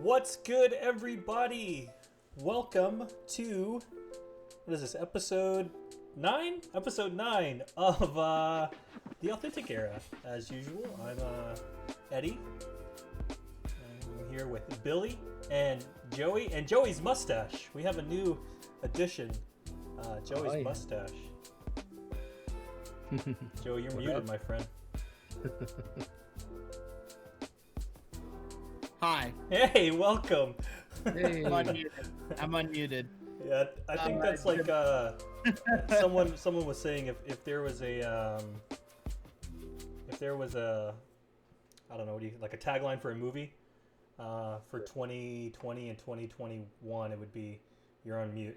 What's good, everybody? Welcome to, what is this, episode 9? Episode 9 of The Authentic Era. As usual, I'm Eddie. I'm here with Billy and Joey, and Joey's mustache. We have a new addition, Joey's mustache. Joey, you're muted, my friend. Hi. Hey, welcome. Hey. I'm unmuted. Yeah, I think that's like someone was saying if there was a I don't know, like a tagline for a movie for 2020 and 2021, it would be "You're on mute."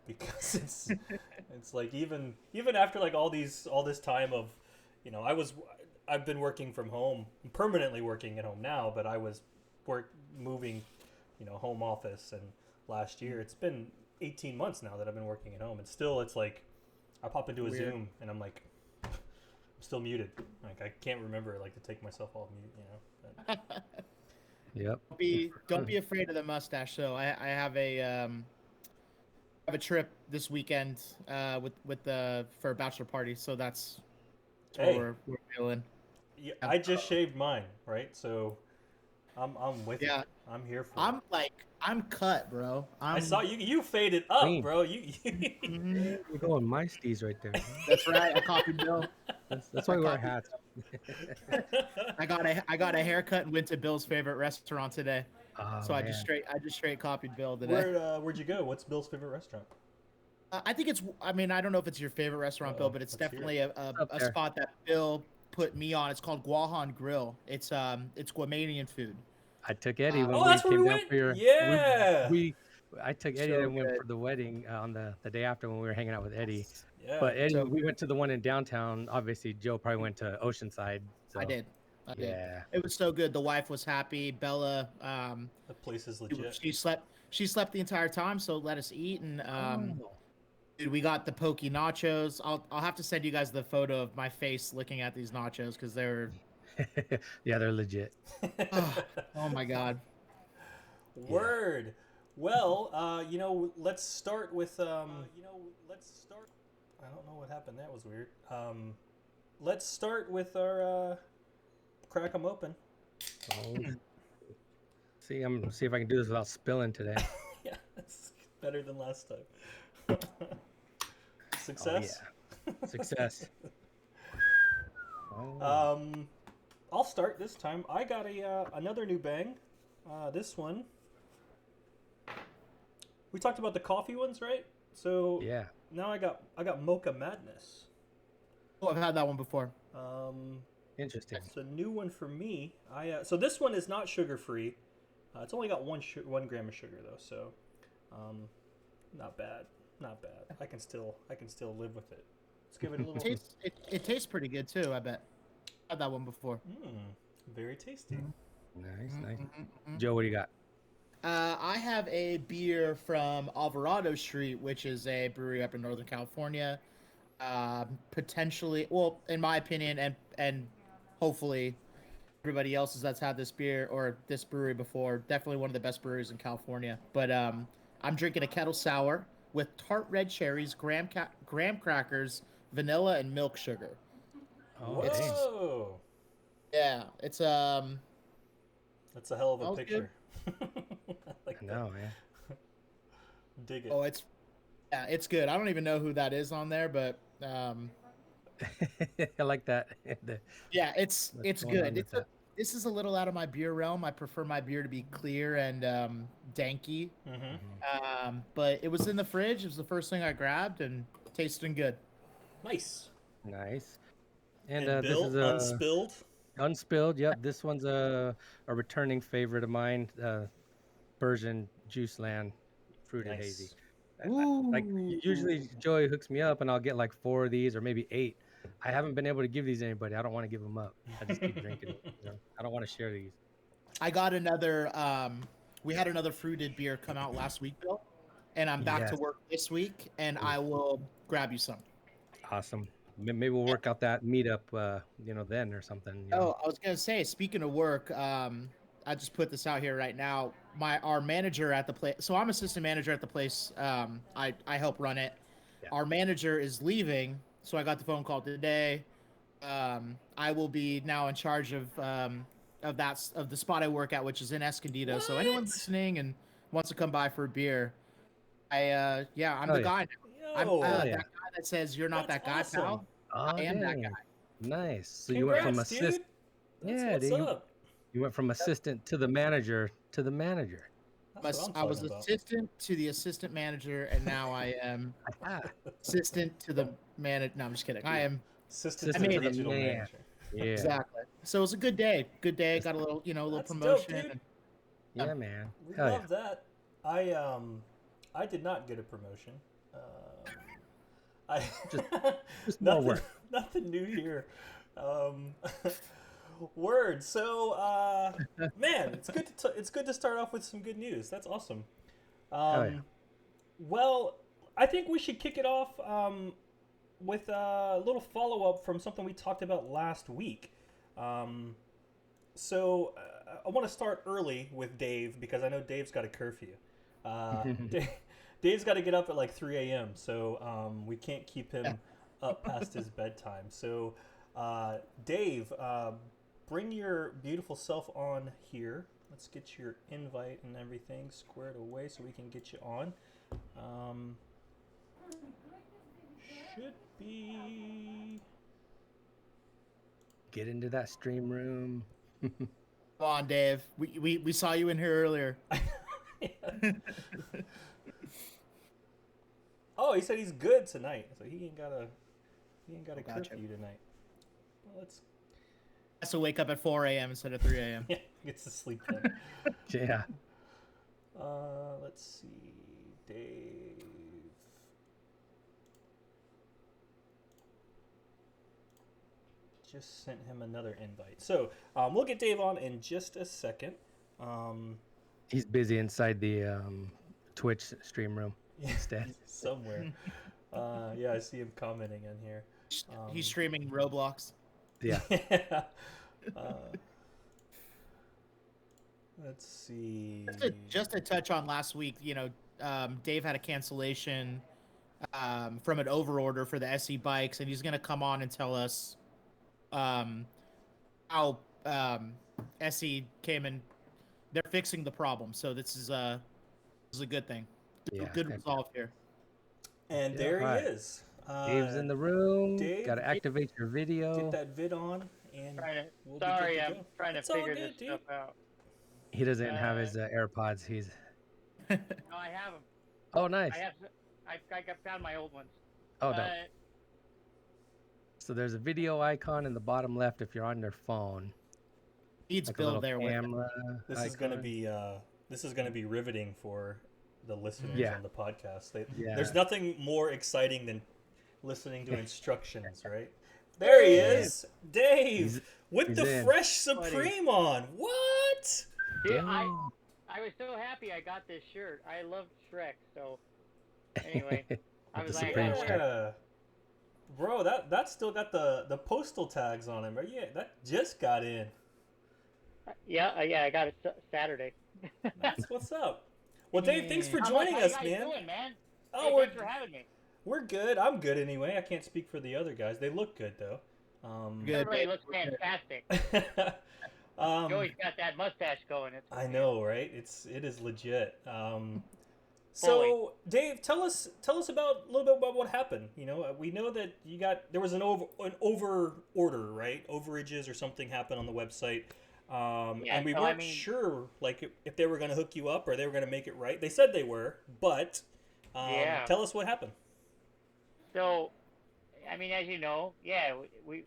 Because it's like even after like all this time of, you know, I've been working from home, permanently working at home now, but I was moving, you know, home office, and last year it's been 18 months now that I've been working at home, and still it's like I pop into a Weird. Zoom and I'm like, I'm still muted. Like I can't remember like to take myself off mute, you know. But... Yep. Don't be afraid of the mustache. So I have a trip this weekend for a bachelor party. So that's what we're feeling. Yeah, I just shaved mine, right? So I'm with you. I'm here for it. I'm cut, bro. I saw you faded up, Clean. bro. You You're going my steez right there. That's right. I copied Bill. That's why we wear hats. I got a haircut and went to Bill's favorite restaurant today. Oh, so I man. just straight copied Bill today. Where'd you go? What's Bill's favorite restaurant? I think I don't know if it's your favorite restaurant, Bill, but it's definitely a spot that Bill put me on. It's called Guahan Grill. It's Guamanian food. I took Eddie when that's we where came we down went? for your. Yeah. I took Eddie and went for the wedding on the day after when we were hanging out with Eddie. Yeah. But Eddie, we went to the one in downtown. Obviously, Joe probably went to Oceanside. So. I did. Yeah. It was so good. The wife was happy. Bella. The place is legit. She slept the entire time, so let us eat. And dude, we got the poke nachos. I'll have to send you guys the photo of my face looking at these nachos because they're. Yeah, they're legit. Oh my god. Word. Well, you know, let's start with I don't know what happened. That was weird. Let's start with our crack 'em open. Oh. See if I can do this without spilling today. Yeah, that's better than last time. Success. Oh, yeah. Success. I'll start this time. I got another new bang. This one. We talked about the coffee ones, right? So yeah. Now I got Mocha Madness. Oh, I've had that one before. Interesting. It's a new one for me. So this one is not sugar free. It's only got 1 gram of sugar though, so not bad. Not bad. I can still live with it. Let's give it a little. It tastes pretty good too. I bet. I had that one before. Very tasty. Nice. Joe, what do you got? I have a beer from Alvarado Street, which is a brewery up in Northern California. Potentially, well, in my opinion, and hopefully everybody else's that's had this beer or this brewery before, definitely one of the best breweries in California. But I'm drinking a kettle sour, with tart red cherries, graham crackers, vanilla, and milk sugar. Oh, dang. Whoa! Yeah, it's That's a hell of a Smells picture. I like I that. know, man. Dig it. oh, it's good. I don't even know who that is on there, but I like that. yeah, it's What's going on good. with that? This is a little out of my beer realm. I prefer my beer to be clear and danky. Mm-hmm. But it was in the fridge. It was the first thing I grabbed and tasting good. Nice. Nice. And And this Bill, is unspilled. unspilled. Yep, this one's a returning favorite of mine. Persian Juice Land Fruited Nice. Hazy. Like usually Joey hooks me up and I'll get like 4 of these or maybe 8. I haven't been able to give these to anybody. I don't want to give them up. I just keep drinking it. You know? I don't want to share these. I got another. We had another fruited beer come out last week, Bill, and I'm back to Yes. work this week, and I will grab you some. Awesome. Maybe we'll work out that meetup, then or something. You know? Oh, I was gonna say, speaking of work, I just put this out here right now. Our manager at the place. So I'm assistant manager at the place. I help run it. Yeah. Our manager is leaving, so I got the phone call today. I will be now in charge of the spot I work at, which is in Escondido. So anyone What? listening and wants to come by for a beer, I'm Oh, the yeah. guy. I'm Yo, yeah. that guy that says you're not That's that guy, awesome. pal. Oh, I am that dang. guy. Nice. So you went from Congrats, dude. assistant. That's Yeah, what's dude. up. You went from assistant to the manager to the manager. That's what I'm I was talking about. assistant to the assistant manager, and now I am Ah, assistant to the manager. No, I'm just kidding. I am Assistant assistant to to the the digital man. manager. Yeah. exactly. So it was a good day. Good day. Got a little, little That's dope, promotion. dude. Yeah, man. We Hell yeah. love that. I did not get a promotion. I Just more nothing, work. nothing new here. Word. So, man, it's good to start off with some good news. That's awesome. yeah. Well, I think we should kick it off with a little follow up from something we talked about last week. So I want to start early with Dave because I know Dave's got a curfew. Dave's got to get up at like 3 a.m. So we can't keep him up past his bedtime. So Dave, bring your beautiful self on here. Let's get your invite and everything squared away so we can get you on. Should be. Get into that stream room. Come on, Dave. We saw you in here earlier. Oh, he said he's good tonight, so he ain't got a Gotcha. curfew tonight. Well, let's Has to wake up at 4 a.m. instead of 3 a.m. yeah, gets to sleep then. Yeah. Let's see, Dave. Just sent him another invite. So we'll get Dave on in just a second. He's busy inside the Twitch stream room instead. Somewhere. Yeah, I see him commenting in here. He's streaming Roblox. Yeah. Let's see. Just to touch on last week, Dave had a cancellation from an overorder for the SE bikes, and he's going to come on and tell us how SE came in. They're fixing the problem, so this is a good thing. Yeah. Good resolve here. And Yeah, there right. he is. Dave's in the room. Dave, Got to activate your video. Get that vid on, and we'll be Sorry, good to I'm go. trying to It's all figure good, this dude. stuff out. He doesn't have his AirPods. He's. No, I have them. Oh, nice. I found my old ones. Oh, no. So there's a video icon in the bottom left if you're on your phone. Needs Like a Bill little there with him. camera. This is gonna icon. be riveting for the listeners Yeah. on the podcast. Yeah. There's nothing more exciting than listening to instructions, right? There he is, Dave, with he's the in. fresh Supreme on. What? Dude, Damn. I was so happy I got this shirt. I love Shrek, so anyway, I With was the like, Supreme I shirt. Yeah. Bro, that still got the postal tags on him, right? Yeah, that just got in. yeah, I got it Saturday. That's what's up. Well, Dave, thanks for How joining you us, guys man. doing, man? Oh, Hey, thanks for having me. we're good. I'm good anyway. I can't speak for the other guys. They look good though. Good. Everybody looks fantastic. Joey's got that mustache going. It's I know, right? It is legit. So Fully. Dave, tell us about a little bit about what happened. We know that there was an over order, right? Overages or something happened on the website. Yeah, And we so, weren't sure like if they were going to hook you up or they were going to make it right. They said they were, but Yeah. tell us what happened. So, I mean, as you know, yeah, we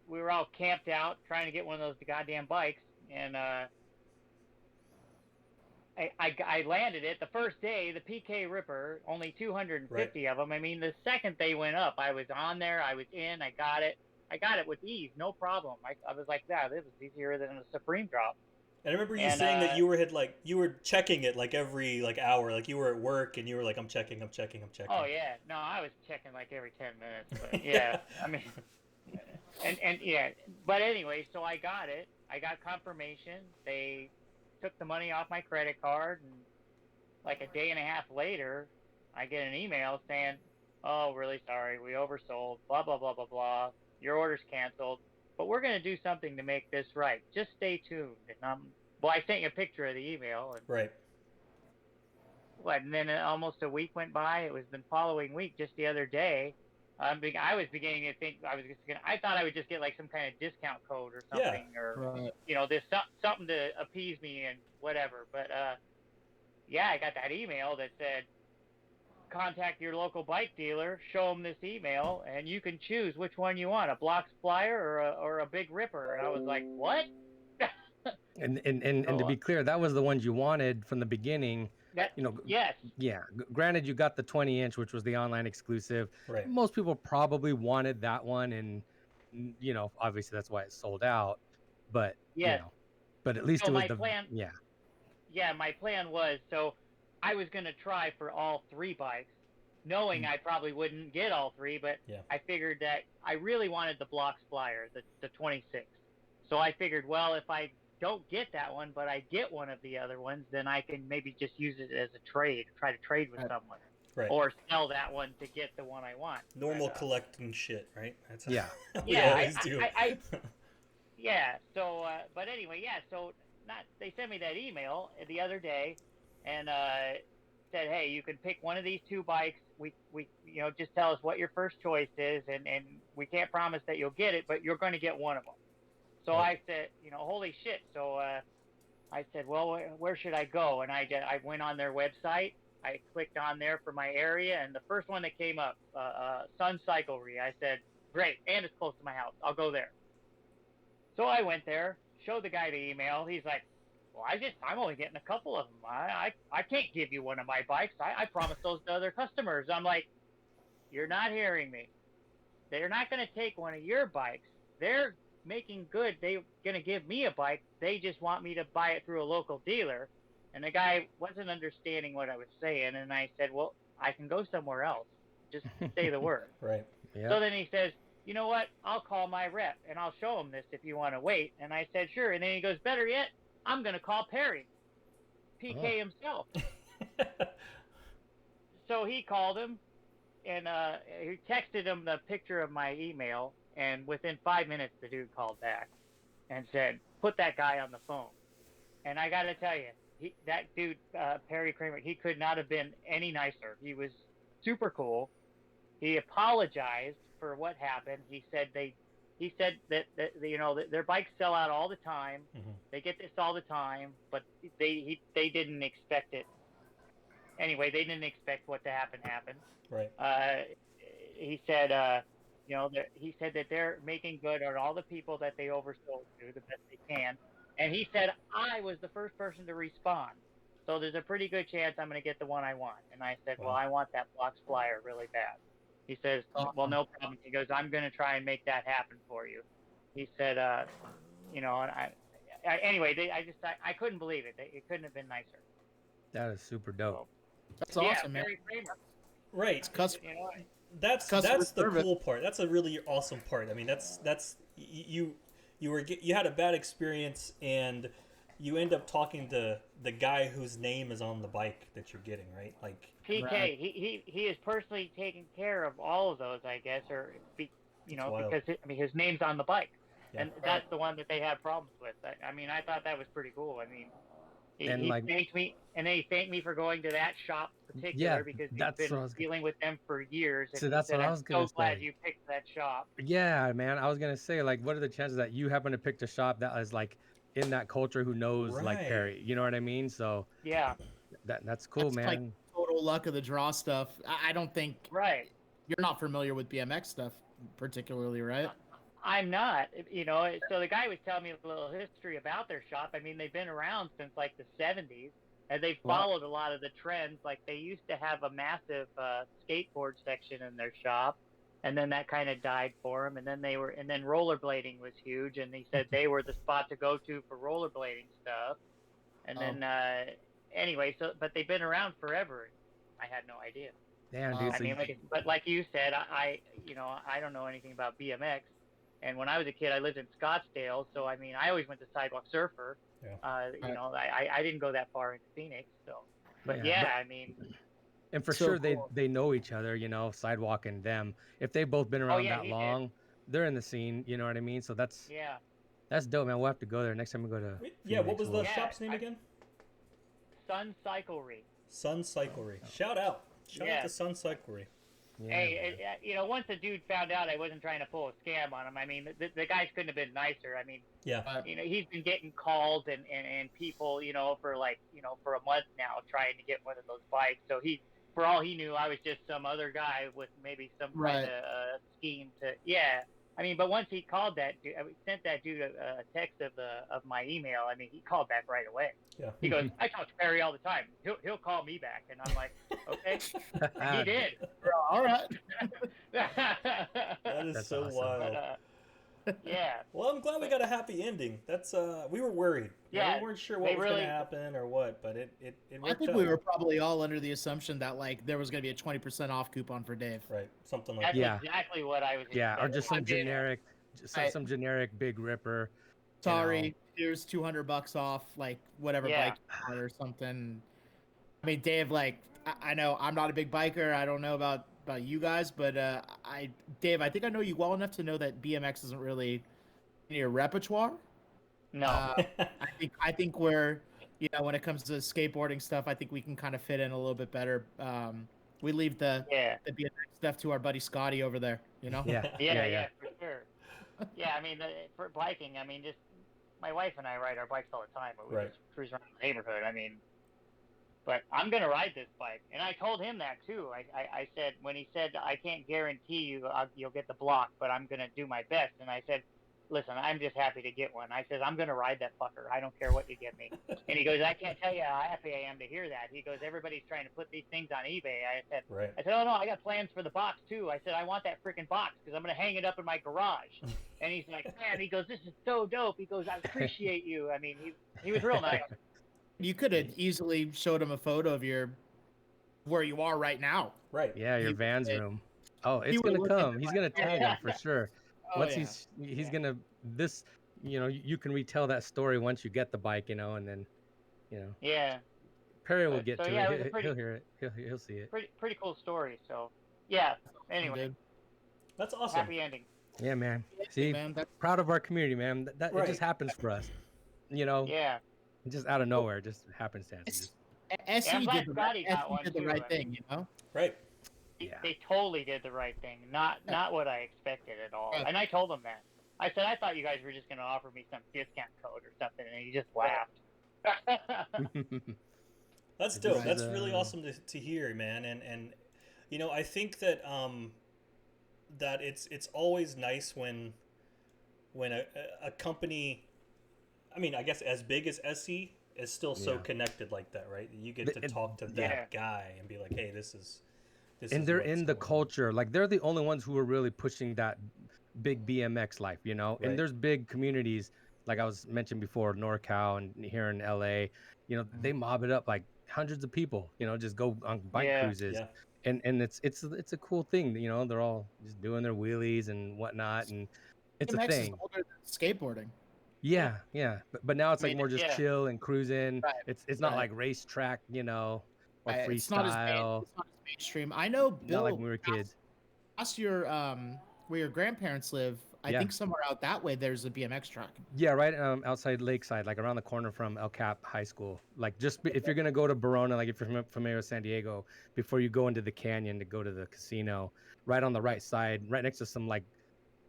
were all camped out trying to get one of those goddamn bikes, and I landed it the first day. The PK Ripper, only 250 of them. I mean, the second they went up, I was on there. I was in. I got it. I got it with ease, no problem. I was like, yeah, this is easier than a Supreme drop. And I remember you saying that you were checking it like every hour, like you were at work and you were like, I'm checking. Oh yeah, no, I was checking like every 10 minutes. But yeah, I mean, and yeah, but anyway, so I got it. I got confirmation. They took the money off my credit card, and like a day and a half later, I get an email saying, "Oh, really sorry, we oversold. Blah blah blah blah blah. Your order's canceled, but we're gonna do something to make this right. Just stay tuned." And well, I sent you a picture of the email, and Right. and then almost a week went by. It was the following week, just the other day. I was beginning to think I thought I would just get like some kind of discount code or something, or this something to appease me and whatever. But yeah, I got that email that said, contact your local bike dealer, show them this email, and you can choose which one you want, a Blocks Flyer or a Big Ripper. And I was like, what? And to be clear, that was the ones you wanted from the beginning. Yes. Yeah. Granted, you got the 20-inch, which was the online exclusive. Right. Most people probably wanted that one, and obviously that's why it sold out. But yes. But at least so it was my plan. Yeah. Yeah, my plan was, so I was gonna try for all three bikes, knowing I probably wouldn't get all three, but I figured that I really wanted the Blocks Flyer, the 26. So I figured, well, if I don't get that one, but I get one of the other ones, then I can maybe just use it as a trade, try to trade with someone, or sell that one to get the one I want. Normal collecting shit, right? That's yeah. we always do. Yeah. So, but anyway, yeah. So they sent me that email the other day, and said, hey, you can pick one of these two bikes. We just tell us what your first choice is, and we can't promise that you'll get it, but you're going to get one of them. So I said, holy shit. So I said, well, where should I go? And I went on their website. I clicked on there for my area, and the first one that came up, Sun Cyclery. I said, great, and it's close to my house. I'll go there. So I went there, showed the guy the email. He's like, well, I'm only getting a couple of them. I can't give you one of my bikes. I promised those to other customers. I'm like, you're not hearing me. They're not going to take one of your bikes. They're making good. They're going to give me a bike. They just want me to buy it through a local dealer. And the guy wasn't understanding what I was saying. And I said, well, I can go somewhere else. Just say the word. Right. Yeah. So then he says, you know what? I'll call my rep and I'll show him this if you want to wait. And I said, sure. And then he goes, better yet, I'm going to call Perry, PK himself. So he called him, and he texted him the picture of my email. And within 5 minutes, the dude called back and said, put that guy on the phone. And I got to tell you, that dude, Perry Kramer, he could not have been any nicer. He was super cool. He apologized for what happened. He said that their bikes sell out all the time. Mm-hmm. They get this all the time, but they didn't expect it. Anyway, they didn't expect what to happen. Right. He said, he said that they're making good on all the people that they oversold to the best they can. And he said, I was the first person to respond. So there's a pretty good chance I'm going to get the one I want. And I said, well, I want that Blocks Flyer really bad. He says, well, no problem. He goes, I'm going to try and make that happen for you. He said, and anyway, I couldn't believe it. It couldn't have been nicer. That is super dope. That's awesome, man. Perry Kramer. Right. That's the cool part. That's a really awesome part. I mean, that's you had a bad experience, and you end up talking to the guy whose name is on the bike that you're getting, right? Like PK, Right. he is personally taking care of all of those, I guess, or wild. because his name's on the bike, Yeah. and that's the one that they have problems with. I mean, I thought that was pretty cool. I mean, And he like, thanked me, and then he thanked me for going to that shop in particular yeah, because he's that's been what I was. dealing with them for years, and So he that's said, what I "I'm was gonna so glad say. you picked that shop." Yeah, man. I was gonna say, like, what are the chances that you happen to pick the shop that is like in that culture who knows like Right. Perry? You know what I mean? So Yeah, that's cool, That's like man. total luck of the draw stuff. I don't think right. you're not familiar with BMX stuff particularly, right? I'm not, So the guy was telling me a little history about their shop. I mean, they've been around since like the 70s, and they've Wow. followed a lot of the trends. Like they used to have a massive skateboard section in their shop, and then that kind of died for them. And then rollerblading was huge, and he said they were the spot to go to for rollerblading stuff. And then anyway, but they've been around forever. I had no idea. Damn, dude. I So I mean, but like you said, I don't know anything about BMX. And when I was a kid, I lived in Scottsdale, so I mean, I always went to Sidewalk Surfer. Yeah. I didn't go that far into Phoenix, so. But Yeah, yeah, I mean, and for So sure cool. they know each other, you know, Sidewalk and them. If they've both been around yeah, that he did. long, they're in the scene. You know what I mean? So that's yeah, dope, man. We'll have to go there next time we go to. Wait, yeah, what Phoenix, was the we'll- Yeah, shop's name again? Sun Cyclery. Sun Cyclery. Shout out Yeah. to Sun Cyclery. Yeah, Hey, man. once the dude found out I wasn't trying to pull a scam on him, I mean, the guys couldn't have been nicer. I mean, Yeah. he's been getting calls and people, for for a month now trying to get one of those bikes. So for all he knew, I was just some other guy with maybe some kind Right. of scheme to, yeah. I mean, but once he called that dude, I sent that dude a text of my email. I mean, he called back right away. Yeah. He goes, "I talk to Perry all the time. He'll call me back," and I'm like, "Okay." He did. All right. That is That's so awesome. wild. Yeah. Well, I'm glad we got a happy ending. That's we were worried. Yeah, We weren't sure what they was really- gonna happen or what, but it I worked think out. we were probably all under the assumption that like there was going to be a 20% off coupon for Dave. Right. Something like That's that. Yeah. exactly what I was. Yeah, or expecting. just some I mean, generic, Right. some generic big ripper. Sorry, here's $200 off, like whatever Yeah. bike you want or something. I mean, Dave, like I know I'm not a big biker. I don't know about you guys, but Dave, I think I know you well enough to know that BMX isn't really in your repertoire. No. I think we're, when it comes to skateboarding stuff, I think we can kind of fit in a little bit better. We leave the BMX stuff to our buddy Sk8-Hi over there, Yeah. Yeah, for sure. Yeah, I mean, for biking, I mean, just my wife and I ride our bikes all the time, but we Right. just cruise around the neighborhood. I mean, but I'm gonna ride this bike, and I told him that too. I said when he said I can't guarantee you'll get the block, but I'm gonna do my best, and I said, listen, I'm just happy to get one. I said, I'm going to ride that fucker. I don't care what you get me. And he goes, I can't tell you how happy I am to hear that. He goes, everybody's trying to put these things on eBay. Right. I said, oh, no, I got plans for the box, too. I said, I want that freaking box because I'm going to hang it up in my garage. And he's like, man, he goes, this is so dope. He goes, I appreciate you. I mean, he was real nice. You could have easily showed him a photo of where you are right now. Right. Yeah, your Vans room. Oh, He it's would've gonna looked at come. it He's like, gonna tag him for sure. Oh, Once yeah. he's gonna this, you can retell that story once you get the bike, and then, Yeah. Perry will get So, to yeah, it. it was He'll hear it. He'll see it. Pretty cool story. So, yeah. Anyway, Dude. That's awesome. happy ending. Yeah, man. See, Man, that's proud of our community, man. That it Right. just happens for us. Yeah. Just out of nowhere, just happenstances. SE I'm glad did Sk8-Hi got one, the too. right thing, Right. Yeah. They totally did the right thing. Not what I expected at all. Right. And I told him that. I said I thought you guys were just going to offer me some discount code or something, and he just laughed. That's dope. Right. That's really awesome to hear, man. And I think that that it's always nice when a company, I mean, I guess as big as SE is still so Yeah. connected like that, right? You get to talk to that guy and be like, hey, this is And they're what's in the going on. culture. Like, they're the only ones who are really pushing that big BMX life, Right. And there's big communities, like I was mentioned before, NorCal and here in LA, they mob it up like hundreds of people, just go on bike cruises. Yeah. And it's a cool thing, they're all just doing their wheelies and whatnot, and it's BMX a thing. is older than skateboarding. Yeah, yeah. But now it's I like mean, more just yeah. chill and cruising. Right, It's not right. like racetrack, or It's not as freestyle. it's not as mainstream. I know Not like Bill when we were kids. past your where your grandparents live. I Yeah. think somewhere out that way there's a BMX track. Yeah, right outside Lakeside, like around the corner from El Cap High School. Like if you're gonna go to Verona, like if you're familiar with San Diego, before you go into the canyon to go to the casino, right on the right side, right next to some like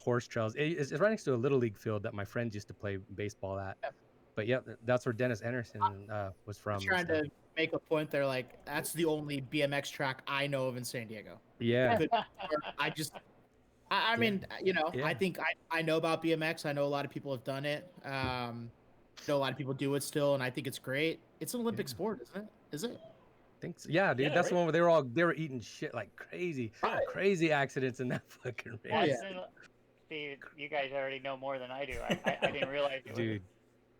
horse trails. It's right next to a little league field that my friends used to play baseball at. But yeah, that's where Dennis Anderson was I'm from and trying stuff. to make a point there. Like that's the only BMX track I know of in San Diego. Yeah, Could- I just I Yeah. mean, Yeah. I think I know about BMX. I know a lot of people have done it. Know a lot of people do it still, and I think it's great. It's an Olympic Yeah. sport, isn't it? Is it? Thanks. Yeah, dude, Yeah, that's the right? one where they were eating shit like crazy, Yeah. crazy accidents in that fucking race. Oh, yeah. That's see, you guys already know more than I do. I didn't realize it was. Dude.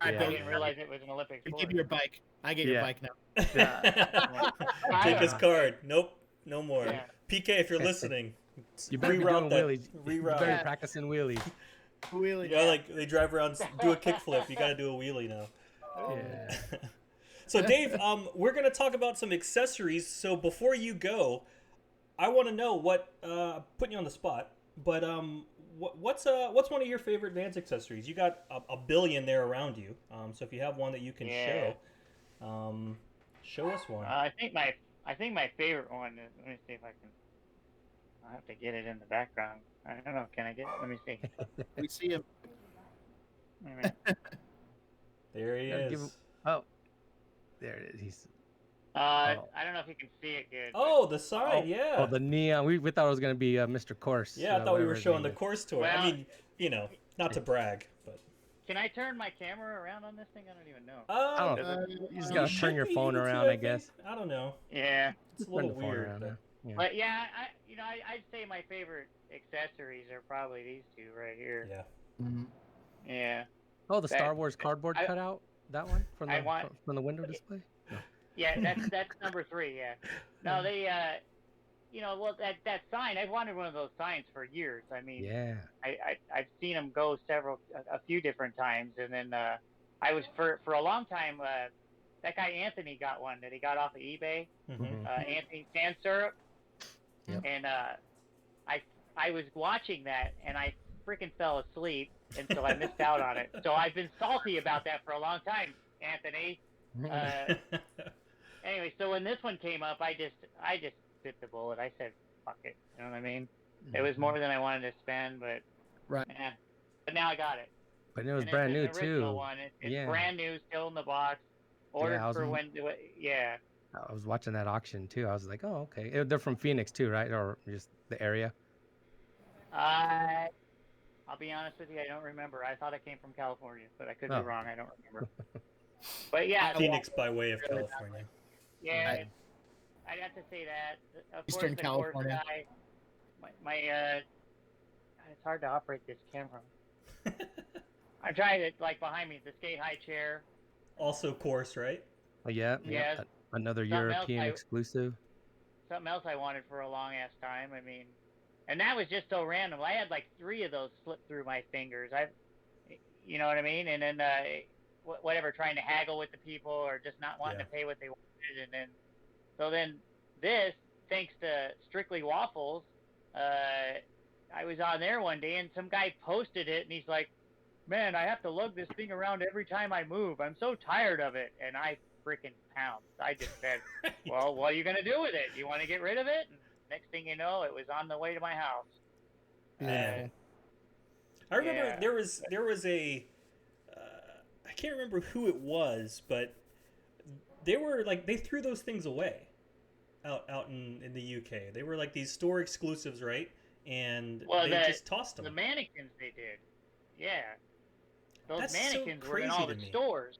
All right, Yeah, I Bill, didn't realize it was an Olympic give sport. me your bike. I get your Yeah. bike now. Take his Yeah. card. Nope, no more. Yeah. PK, if you're listening, You better be reroute doing that. wheelies. You Reroute. better Yeah. be practicing wheelies. Wheelie. You know, like they drive around, do a kickflip. You got to do a wheelie now. Yeah. So Dave, we're gonna talk about some accessories. So before you go, I want to know what putting you on the spot, but what's one of your favorite Vans accessories? You got a billion there around you. So if you have one that you can Yeah. show us one. I think my favorite one is. Let me see if I can. I have to get it in the background. I don't know. Can I get it? Let me see. We see him. Wait a minute. There he Gotta is. give him- Oh, there it is. He's I don't know if you can see it good. Oh, the sign, yeah. oh the neon. We thought it was gonna be Mr. Course. Yeah, I thought we were whatever his showing name the is. course tour. Well- I mean, not to brag, but Can I turn my camera around on this thing? I don't even know. I don't Uh, You just you gotta should turn your be phone able to, around, I think. guess. I don't know. Yeah. It's a Turn little the phone weird. around, But... yeah. But yeah, I'd say my favorite accessories are probably these two right here. Yeah. Mhm. Yeah. Oh, the That- Star Wars cardboard I- cutout. That one from I the want- from the window display. Yeah, that's number 3. Yeah. No, they well that sign. I've wanted one of those signs for years. I mean, Yeah. I've seen them go a few different times, and then I was for a long time. That guy Anthony got one that he got off of eBay. Mhm. Anthony Sand Syrup. Yep. And I was watching that, and I freaking fell asleep, and so I missed out on it. So I've been salty about that for a long time, Anthony. Anyway, so when this one came up, I just bit the bullet. I said, "Fuck it." You know what I mean? It was more than I wanted to spend, but Right. eh. But now I got it. But it was And brand new it's an original too. one. It's Yeah. brand new, still in the box. Ordered I was- for when? Yeah. I was watching that auction too. I was like, oh, okay. They're from Phoenix too, right? Or just the area? I'll be honest with you, I don't remember. I thought it came from California, but I could Oh. be wrong. I don't remember. But yeah, Phoenix by way of California. yeah, Right. I'd have to say that. Of Eastern course, the course California. guy, my it's hard to operate this camera. I'm trying to behind me the Sk8-Hi chair. Also course, right? Oh, yeah. Yes. Another Something else European exclusive. Something else I wanted for a long ass time. I mean, and that was just so random. I had 3 of those slip through my fingers. You know what I mean? And then whatever, trying to haggle with the people or just not wanting Yeah. to pay what they wanted, and then this, thanks to Strictly Waffles, I was on there one day and some guy posted it and he's like, "Man, I have to lug this thing around every time I move. I'm so tired of it." And I freaking pounced. I just said, "Well, what are you gonna do with it? You want to get rid of it?" And next thing you know, it was on the way to my house. Man. I remember Yeah. there was a I can't remember who it was, but they were they threw those things away out in the UK. They were these store exclusives, right? And Well, they just tossed them. The mannequins they did. Yeah. Those That's so mannequins were in all crazy the to me. stores.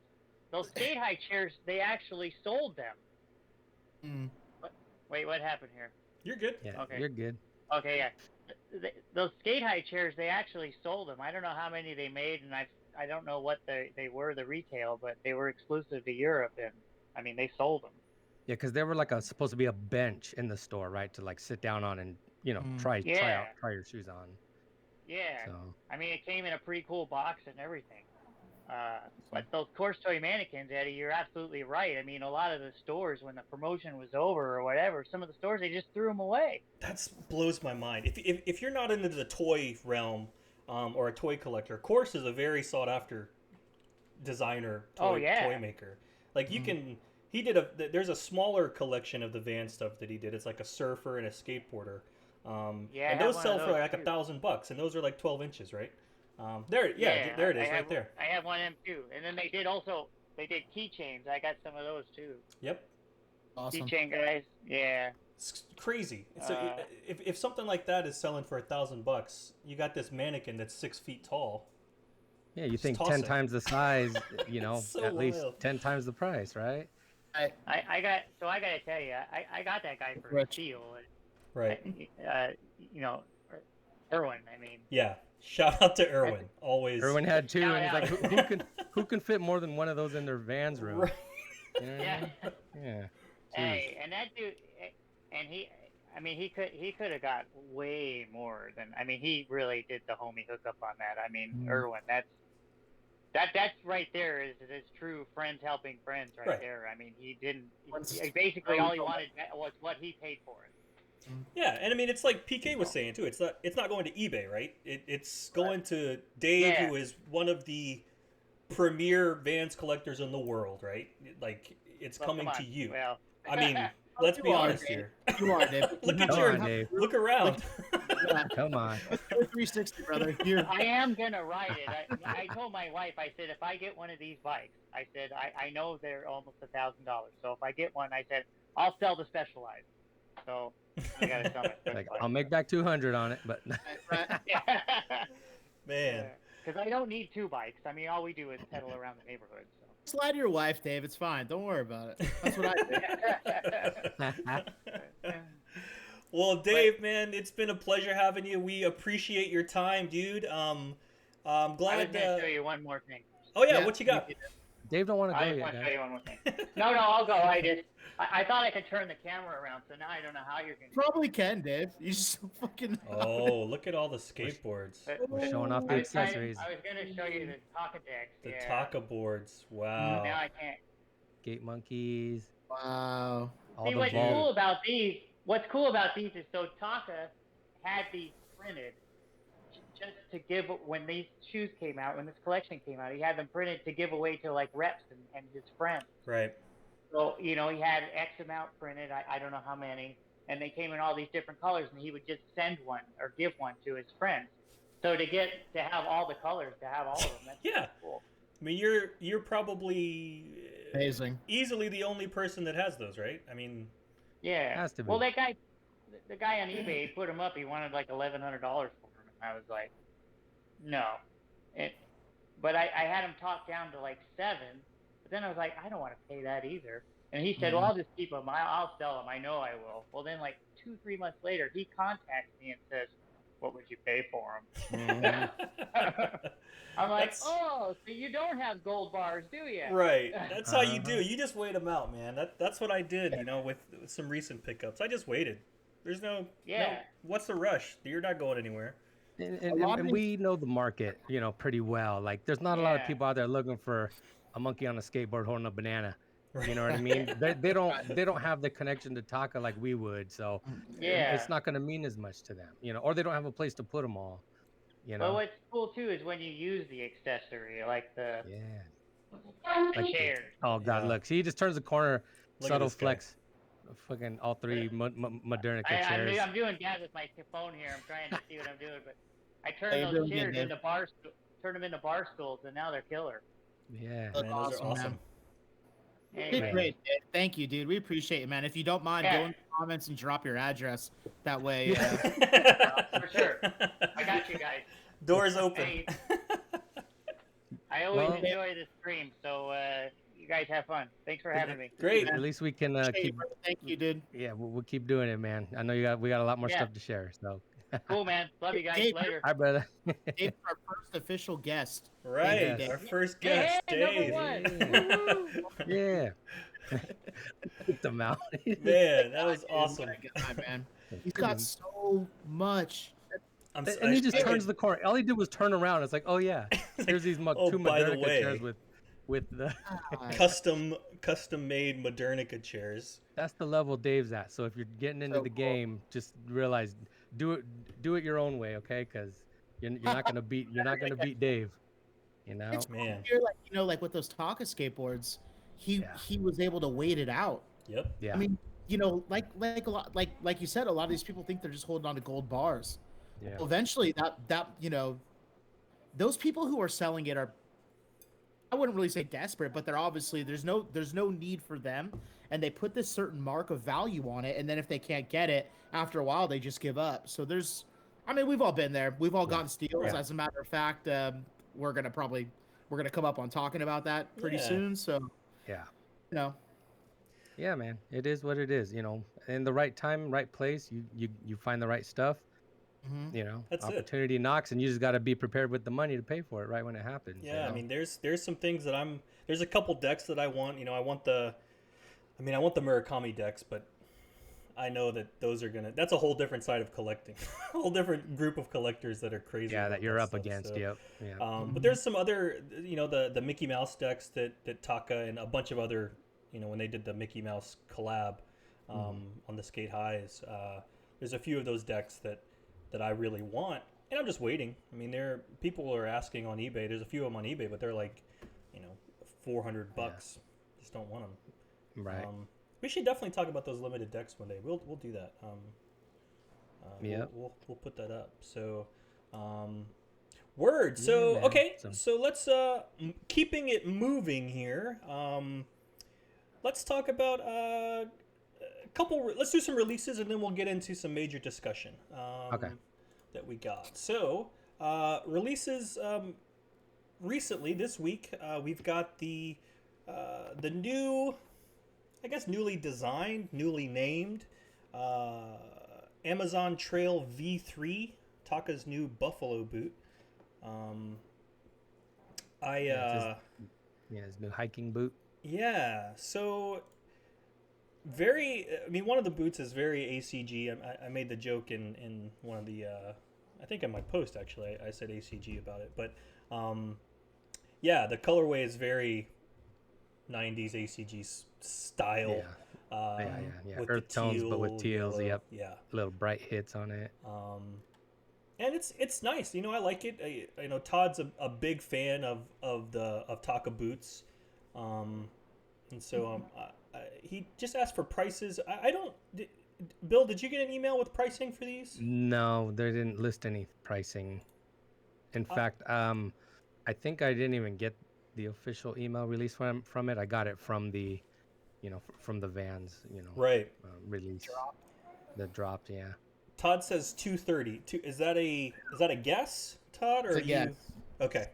Those Sk8-Hi chairs, they actually sold them. Mm. Wait, what happened here? You're good. Yeah, Okay. you're good. Okay, yeah. Those Sk8-Hi chairs, they actually sold them. I don't know how many they made, and I don't know what they were, the retail, but they were exclusive to Europe, and I mean, they sold them. Yeah, because they were supposed to be a bench in the store, right? To sit down on and try your shoes on. Yeah. So I mean, it came in a pretty cool box and everything. But those course toy mannequins, Eddie, you're absolutely right. I mean, a lot of the stores, when the promotion was over or whatever, some of the stores, they just threw them away. That blows my mind. If you're not into the toy realm or a toy collector, Course is a very sought after designer toy maker. Like you can, there's a smaller collection of the van stuff that he did. It's like a surfer and a skateboarder. And those sell for like $1,000, and those are like 12 inches, right? There it is, right there. I have one of them too. And then they did keychains. I got some of those too. Yep. Awesome. Keychain guys. Yeah. It's crazy. So if something like that is selling for $1,000, you got this mannequin that's 6 feet tall. Yeah, you think 10 times the size, So at least wild. 10 times the price, right? I gotta tell you, I got that guy for a steal. Right. Erwin. I mean. Yeah. Shout out to Erwin. Always. Erwin had two, Shout and he's out. like, who can fit more than one of those in their van's room? Right. You know what I Yeah. mean? Yeah. Hey, and that dude, and he could have got way more than. I mean, he really did the homie hookup on that. I mean, Erwin, that's right there is true friends helping friends right there. I mean, he didn't. Basically, all he wanted was what he paid for it. Yeah, and I mean it's like PK was saying too. It's not going to eBay, right? It's going to Dave, who is one of the premier Vans collectors in the world, right? Like it's coming to you. Well, I mean, let's be honest here. You are, Dave. Look around. Come on. 360, brother. Here. I am gonna ride it. I told my wife, I said, if I get one of these bikes, I said, I know they're almost $1,000. So if I get one, I said, I'll sell the Specialized. So I gotta sell it. Like, I'll make back 200 on it, but Man. Because I don't need two bikes. I mean, all we do is pedal around the neighborhood. So. Slide to your wife, Dave. It's fine. Don't worry about it. That's what I do. Well, Dave, man, it's been a pleasure having you. We appreciate your time, dude. I'm glad. I was gonna show you one more thing. Oh yeah, what you got? Dave don't want to go I yet. want to show you one more thing. No, I'll go. I thought I could turn the camera around, so now I don't know how you're gonna. Probably can, Dave. You just fucking. Oh, look at all the skateboards. We're showing off the accessories. I was gonna show you the Taka decks. The Taka boards. Wow. Now I can't. Skate monkeys. Wow. See, what's cool about these? What's cool about these is so Taka had these printed just to give when these shoes came out, when this collection came out. He had them printed to give away to like reps and his friends. Right. So, he had X amount printed, I don't know how many, and they came in all these different colors, and he would just send one or give one to his friends. So to have all the colors, to have all of them, that's yeah. cool. I mean, you're probably Amazing. Easily the only person that has those, right? I mean, yeah. Has to be. Well, the guy on eBay, he put them up, he wanted like $1,100 for them, and I was like, no. But I had him talked down to like 7. Then I was like, I don't want to pay that either. And he said, well, I'll just keep them. I'll sell them. I know I will. Well, then like 2-3 months later, he contacts me and says, what would you pay for them? I'm like, oh, so you don't have gold bars, do you? Right. That's how you do. You just wait them out, man. That's what I did, with some recent pickups. I just waited. There's no, what's the rush? You're not going anywhere. And we know the market, pretty well. Like, there's not a lot of people out there looking for a monkey on a skateboard holding a banana. You know what I mean? They don't have the connection to Taka like we would, so it's not going to mean as much to them, or they don't have a place to put them all. Well, what's cool too is when you use the accessory, like the chairs. Oh God, look! See, he just turns the corner, subtle flex, fucking all 3 Modernica chairs. I'm doing that with my phone here. I'm trying to see what I'm doing, but I turned those chairs into turn them into bar stools, and now they're killer. Yeah, man, those are awesome. Anyway. Great, Dave. Thank you, dude. We appreciate it, man. If you don't mind, go in the comments and drop your address. That way. For sure. I got you guys. Doors open. Hey, I always enjoy the stream, so you guys have fun. Thanks for having me. Great. At least we can keep. Thank you, dude. Yeah, we'll keep doing it, man. I know we got a lot more stuff to share. So. Cool, man. Love you guys. Dave, Later. Hi, brother. Dave's our first official guest. Right, our first guest, Dave. Yeah. Picked him out. Man, that was awesome. Man. He's got so much. And he just turns the corner. All he did was turn around. It's like, oh yeah, here's these two by the Modernica way, chairs with the custom made Modernica chairs. That's the level Dave's at. So if you're getting into the game, just realize do it your own way, okay? Because you're not gonna beat Dave. You know, It's man. Cool. Like like with those Taka skateboards, he was able to wait it out. Yep. Yeah. I mean, like a lot, like you said, a lot of these people think they're just holding on to gold bars. Yeah. Well, eventually, that those people who are selling it are, I wouldn't really say desperate, but they're obviously there's no need for them, and they put this certain mark of value on it, and then if they can't get it after a while, they just give up. So we've all been there. We've all gotten steals. Yeah. As a matter of fact, we're gonna come up on talking about that pretty soon. So yeah. Yeah, man, it is what it is. In the right time, right place, you find the right stuff. Mm-hmm. That's opportunity knocks, and you just got to be prepared with the money to pay for it right when it happens. Yeah, I mean, there's some things that there's a couple decks that I want. I want the Murakami decks, but I know that that's a whole different side of collecting, a whole different group of collectors that are crazy. Yeah, that you're up stuff, against. So. Yep. Yeah. But there's some other, the Mickey Mouse decks that Taka and a bunch of other, when they did the Mickey Mouse collab on the Sk8-His, there's a few of those decks that I really want, and I'm just waiting. I mean, people are asking on eBay. There's a few of them on eBay, but they're like, $400. Just don't want them. Right. We should definitely talk about those limited decks one day. We'll do that. Yeah. We'll put that up. So, word. So okay. So let's keeping it moving here. Let's talk about let's do some releases, and then we'll get into some major discussion that we got. So releases recently this week, we've got the new, I guess, newly designed, newly named Amzn Trail V3, Taka's new Buffalo boot. His new hiking boot. Yeah, so one of the boots is very ACG. I made the joke in one of the, I think in my post, actually, I said ACG about it. But, the colorway is very 90s ACG style. Yeah. With Earth tones, but with teals, yellow, yep. Yeah. Little bright hits on it. And it's nice. I like it. I know Todd's a big fan of Taka boots. And so he just asked for prices. Bill, did you get an email with pricing for these? No, they didn't list any pricing. In fact, I think I didn't even get the official email release from it. I got it from the, from the Vans, right, release. The dropped, yeah. Todd says 230. Is that a guess, Todd, or it's a guess. Okay.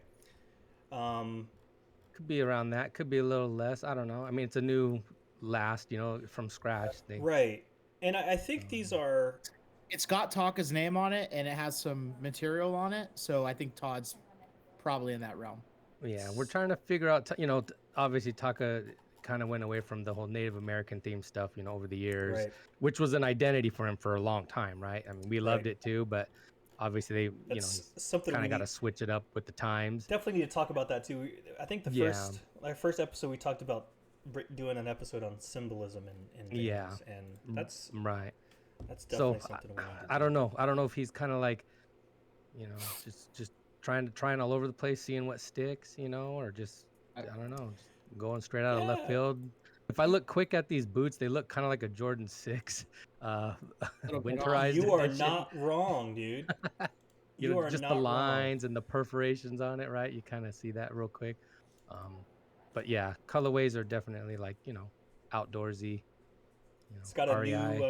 Could be around that. Could be a little less. I don't know. I mean, it's a new last, from scratch thing. Right. And I think these are... It's got Taka's name on it, and it has some material on it, so I think Todd's probably in that realm. Yeah, we're trying to figure out, obviously Taka kind of went away from the whole Native American themed stuff, over the years, right, which was an identity for him for a long time, right? I mean, we loved it too, but obviously they, something kind of got to switch it up with the times. Definitely need to talk about that too. I think our first episode we talked about doing an episode on symbolism in things, and that's right. That's definitely something we want to do. I don't know. I don't know if he's kind of like, just trying all over the place, seeing what sticks, or just I don't know, just going straight out of left field. If I look quick at these boots, they look kind of like a Jordan 6 winterized. You are edition. not wrong, dude. You are just not the lines wrong. And the perforations on it, right? You kind of see that real quick. But yeah, colorways are definitely like, outdoorsy. It's got a REI. new,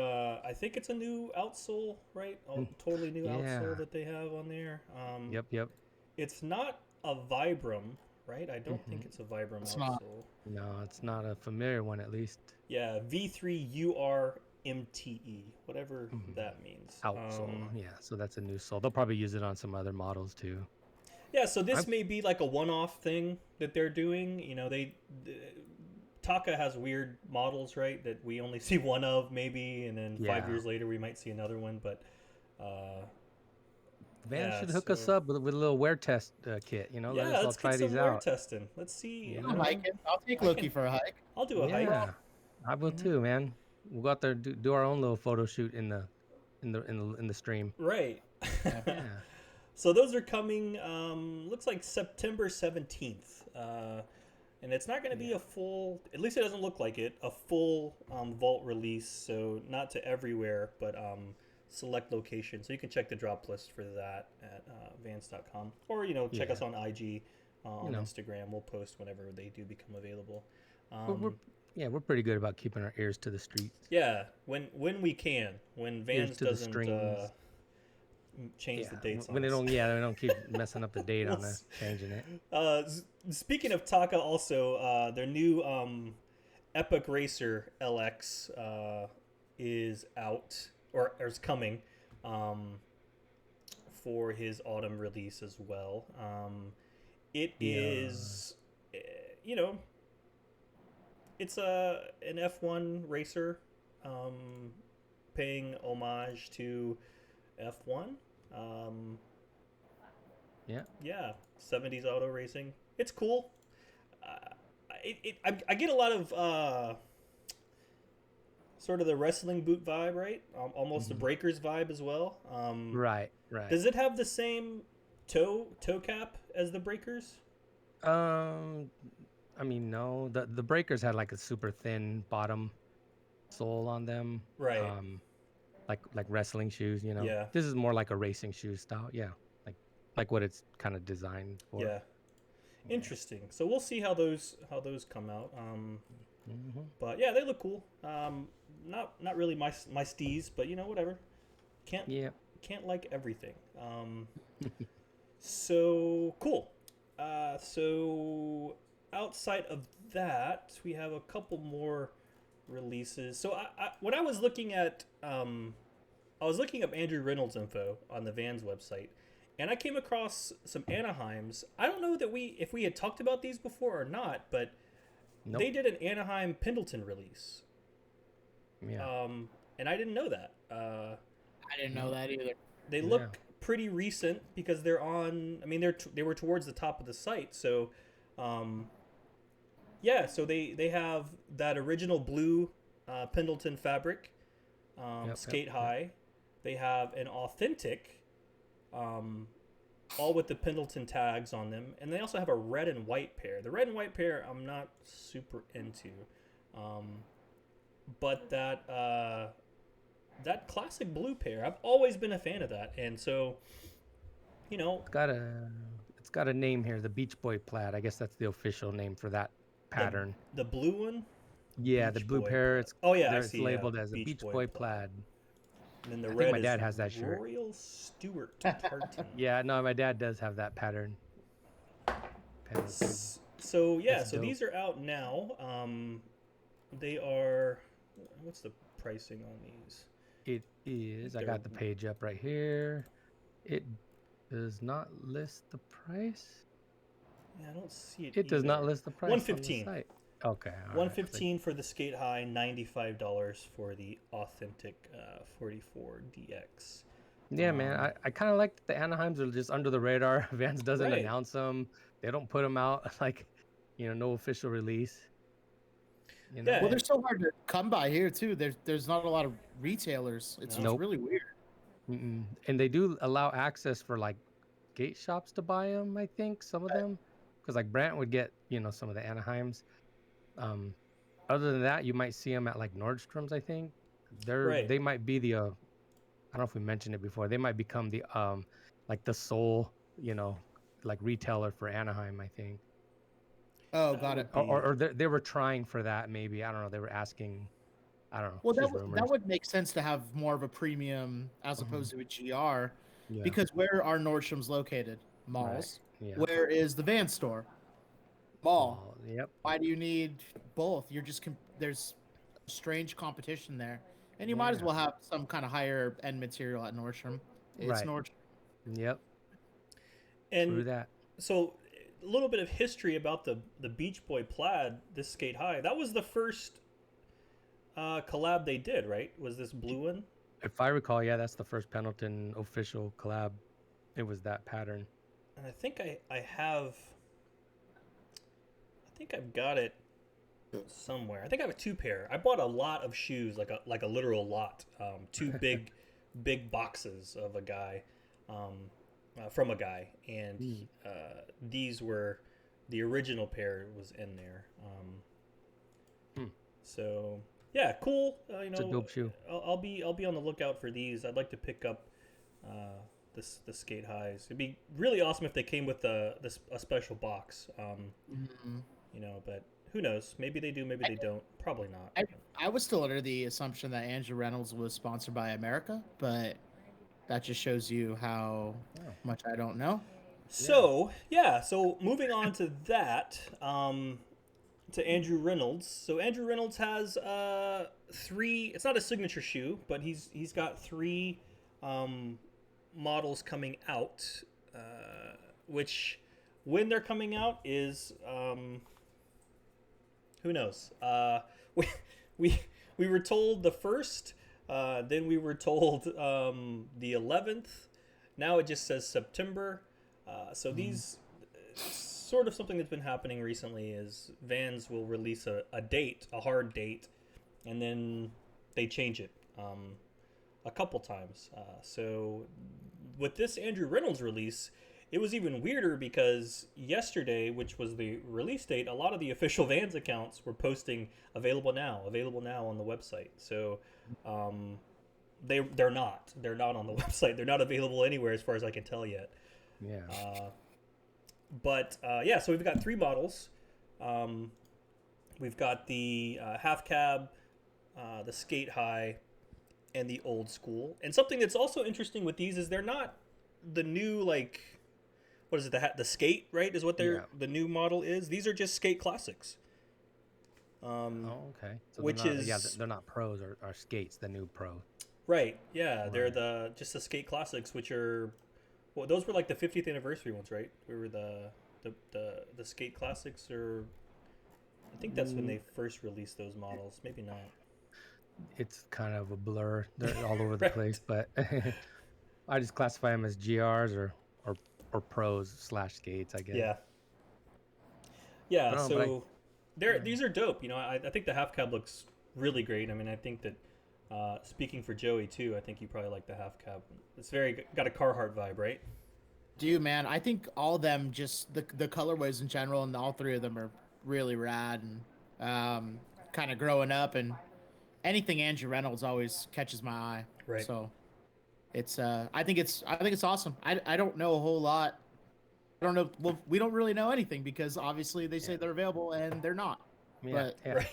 I think it's a new outsole, right? Totally new outsole that they have on there. Yep. It's not a Vibram, right? I don't think it's a Vibram outsole. No, it's not a familiar one, at least. Yeah, V3URMTE, whatever that means. Outsole, yeah. So that's a new sole. They'll probably use it on some other models too. Yeah, so this may be like a one-off thing that they're doing. Taka has weird models, right? That we only see one of, maybe, and then 5 years later we might see another one. But Van Yeah, should hook us so- up with a little wear test kit. You know, let Yeah, us all let's try get some these wear out. testing. Let's see. You You know? I'm know, hiking. I'll take I Loki can- for a hike. I'll do a hike. Yeah, I will Mhm. too, man. We'll go out there do our own little photo shoot in the stream. Right. Yeah. So those are coming. Looks like September 17th. And it's not going to be a full. At least it doesn't look like it. A full vault release. So not to everywhere, but select locations. So you can check the drop list for that at Vans.com, or check us on IG, on Instagram. We'll post whenever they do become available. We're pretty good about keeping our ears to the streets. Yeah, when we can, when Vans to the doesn't streams. change the dates. When on us. they don't keep messing up the date on us, changing it. Speaking of Taka, also their new Epoch Racer LX is out or is coming for his autumn release as well. It is, it's an F1 racer, paying homage to F1. Yeah, 70s auto racing. It's cool. I get a lot of sort of the wrestling boot vibe, right? Almost the Breakers vibe as well. Right. Does it have the same toe cap as the Breakers? I mean, no. The Breakers had like a super thin bottom sole on them. Right. Like wrestling shoes, you know. Yeah. This is more like a racing shoe style. Yeah. Like what it's kind of designed for. Yeah. Interesting. So we'll see how those come out. But yeah, they look cool. Not really my steez, but whatever. Can't like everything. So cool. So outside of that, we have a couple more releases. So when I was looking at I was looking up Andrew Reynolds info on the Vans website, and I came across some Anaheims. I don't know that if we had talked about these before or not, but they did an Anaheim Pendleton release. Yeah. And I didn't know that. I didn't know that either. They look pretty recent because they're on. I mean, they were towards the top of the site, so. So they have that original blue Pendleton fabric, Sk8-Hi. They have an authentic, all with the Pendleton tags on them, and they also have a red and white pair. The red and white pair I'm not super into, but that classic blue pair, I've always been a fan of that, and so it's got a name here, the Beach Boy plaid. I guess that's the official name for that pattern. The blue one. Yeah, Beach the blue Boy pair. plaid. It's labeled as a Beach Boy plaid. And then the I red think my dad has that shirt. Royal Stewart Tartan. Yeah, no, my dad does have that pattern. So That's so dope. these are out now. They are. What's the pricing on these? It is. I got the page up right here. It does not list the price. Yeah, I don't see it. It does not either. list the price. $115. On the site. Okay. $115 for the Sk8-Hi, $95 for the authentic 44 DX. Yeah, man. I kind of like that the Anaheims are just under the radar. Vans doesn't Right. announce them. They don't put them out like, no official release. Yeah. Well, they're so hard to come by here too. There's not a lot of retailers. It's Nope. really weird. Mm-mm. And they do allow access for like skate shops to buy them. I think some of them, because like Brant would get some of the Anaheims. Other than that, you might see them at like Nordstrom's. I think they might be the. I don't know if we mentioned it before. They might become the like the sole like retailer for Anaheim. I think. Oh, got it. Or they were trying for that. Maybe I don't know. They were asking. I don't know. Well, just that rumors. would make sense to have more of a premium as opposed to a GR, Yeah. because where are Nordstrom's located? Malls. Right. Yeah. Where is the Van store? Mall. Yep. Why do you need both? You're just there's strange competition there, and you might as well have some kind of higher end material at Nordstrom. It's Right. Nordstrom. Yep. And Through that. so a little bit of history about the Beach Boy plaid, this Sk8-Hi. That was the first collab they did, right? Was this blue one? If I recall, yeah, that's the first Pendleton official collab. it was that pattern. And I think I've got it somewhere. I think I have a 2 pair. I bought a lot of shoes, like a literal lot. 2 big boxes of a guy, from a guy, and these were the original pair was in there. So yeah, cool. It's a dope shoe. I'll be on the lookout for these. I'd like to pick up the Sk8-His. It'd be really awesome if they came with a special box. But who knows? Maybe they do, maybe they don't. Probably not. I was still under the assumption that Andrew Reynolds was sponsored by America, but that just shows you how much I don't know. So moving on to that, to Andrew Reynolds. So Andrew Reynolds has 3. It's not a signature shoe, but he's got 3 models coming out, which when they're coming out is who knows. We were told the 1st, then we were told the 11th. Now it just says September. So these sort of something that's been happening recently is Vans will release a date, a hard date, and then they change it a couple times. So with this Andrew Reynolds release, it was even weirder because yesterday, which was the release date, a lot of the official Vans accounts were posting available now on the website. So they're not on the website. They're not available anywhere as far as I can tell yet. Yeah. So we've got 3 models. We've got the half cab, the Sk8-Hi, and the old school. And something that's also interesting with these is they're not the new, like, what is it? The skate, right? Is what the new model is. These are just skate classics. Okay. So which they're not pros or skates. The new pro. Right. Yeah, right. They're the skate classics, which are, well, those were like the 50th anniversary ones, right? We were the skate classics, or I think that's when they first released those models. Maybe not. It's kind of a blur. They're all over the place, but I just classify them as GRs or pros / skates, I guess. Yeah. So these are dope. I think the half cab looks really great. I mean, I think that speaking for Joey too, I think you probably like the half cab. It's got a Carhartt vibe, right? Dude, man, I think all of them, just the colorways in general, and all 3 of them are really rad. And kind of growing up, and anything Andrew Reynolds always catches my eye. Right. So it's I think it's awesome. I don't know a whole lot. I don't know. Well, we don't really know anything because obviously they say they're available and they're not. Yeah. But right.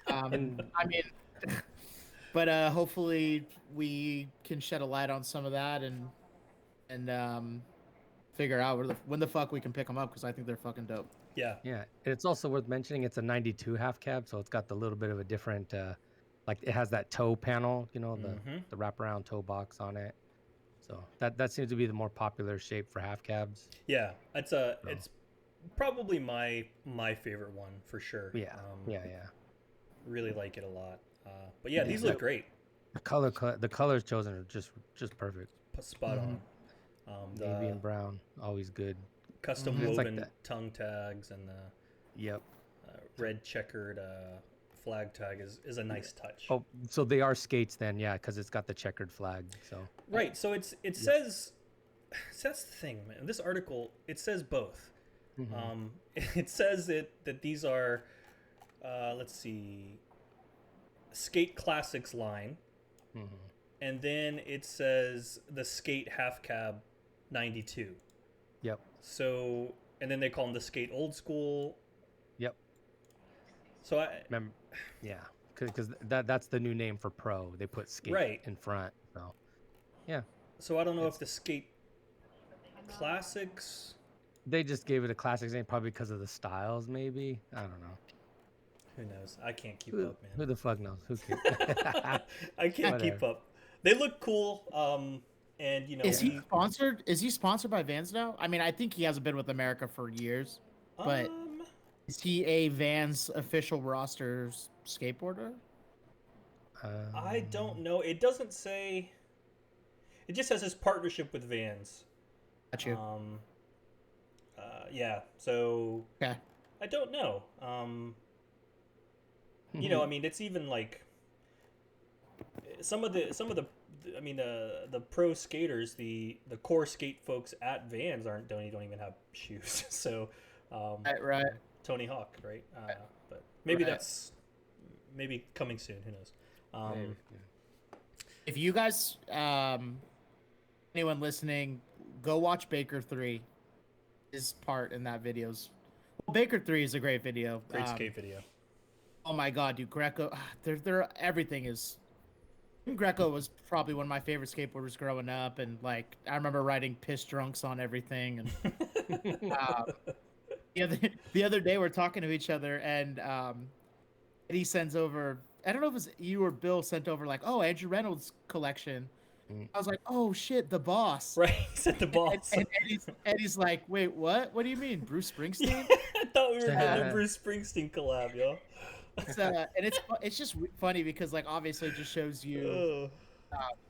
I mean, but hopefully we can shed a light on some of that and figure out when the fuck we can pick them up, because I think they're fucking dope. Yeah. Yeah. It's also worth mentioning it's a 92 half cab, so it's got the little bit of a different like it has that toe panel, the wraparound toe box on it. So that seems to be the more popular shape for half cabs. Yeah, it's probably my favorite one for sure. Yeah, Really like it a lot. But yeah, these look great. The colors chosen are just perfect. Spot on. Navy and brown, always good. Custom woven tongue tags and the red checkered flag tag is a nice touch. Oh, so they are skates then, yeah, because it's got the checkered flag. So right, so it says that's the thing, man. This article, it says both. It says that these are let's see, Skate Classics line, and then it says the Skate Half Cab 92. Yep. So, and then they call them the Skate Old School. Yep. So I remember, yeah, because that's the new name for pro. They put skate in front. So, yeah. So I don't know if the Skate Classics. They just gave it a classics name probably because of the styles, maybe. I don't know. Who knows? I can't keep up, man. Who the fuck knows? Who cares? I can't keep up. They look cool. And is he sponsored? Is he sponsored by Vans now? I mean, I think he hasn't been with America for years, but is he a Vans official roster skateboarder? I don't know. It doesn't say. It just says his partnership with Vans. Got you. Yeah. So Okay. I don't know. You know, I mean, it's even like some of the I mean, the pro skaters, the core skate folks at Vans don't even have shoes. So, Right. Tony Hawk, right? But maybe Right. that's maybe coming soon. Who knows? Maybe, If you guys, anyone listening, go watch Baker 3. His part in that video's. Well, Baker 3 is a great video. Great skate video. Oh my god, dude, Greco, they're everything is. Greco was probably one of my favorite skateboarders growing up, and like I remember riding piss drunks on everything. And the other day we're talking to each other, and he sends over. I don't know if it was you or Bill sent over like, oh, Andrew Reynolds collection. I was like, oh shit, the boss. Right, he said the boss. And Eddie's like, wait, what? What do you mean, Bruce Springsteen? I thought we were doing a Bruce Springsteen collab, yo. And it's just funny because like obviously it just shows you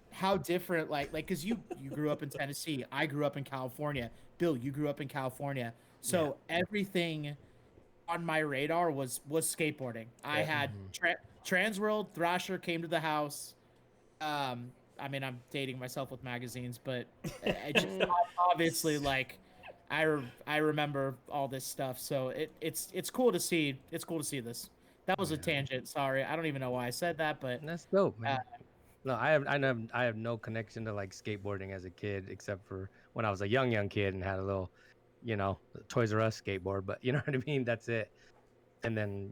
how different like because you grew up in Tennessee, I grew up in California, Bill, you grew up in California, so everything on my radar was skateboarding. I had Transworld, Thrasher came to the house. I mean, I'm dating myself with magazines, but I just obviously like I remember all this stuff, so it's cool to see. It's cool to see this. That was a tangent. Sorry, I don't even know why I said that, but that's dope, man. No, I have no connection to like skateboarding as a kid, except for when I was a young kid and had a little, you know, Toys R Us skateboard. But you know what I mean? That's it. And then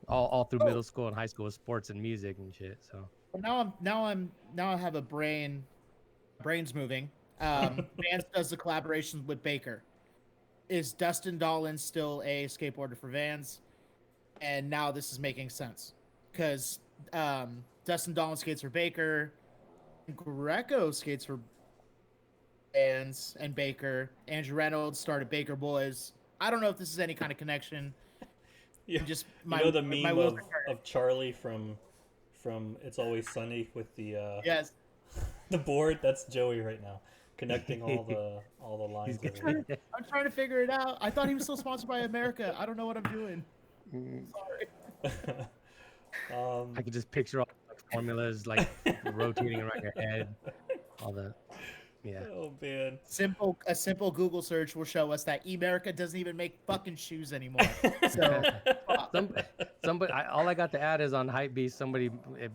all through middle school and high school, sports and music and shit. So now I have a brain's moving. Vans does the collaborations with Baker. Is Dustin Dollin still a skateboarder for Vans? And now this is making sense because Dustin Dollin skates for Baker, Greco skates for Vans and Baker. Andrew Reynolds started Baker Boys. I don't know if this is any kind of connection. Yeah. Just you know the meme of Charlie from It's Always Sunny with the yes the board. That's Joey right now, connecting all the lines. I'm trying to figure it out. I thought he was still sponsored by America. I don't know what I'm doing. Sorry. I could just picture all the formulas like rotating around your head. All the Oh man. A simple Google search will show us that America doesn't even make fucking shoes anymore. So somebody all I got to add is on Hypebeast, somebody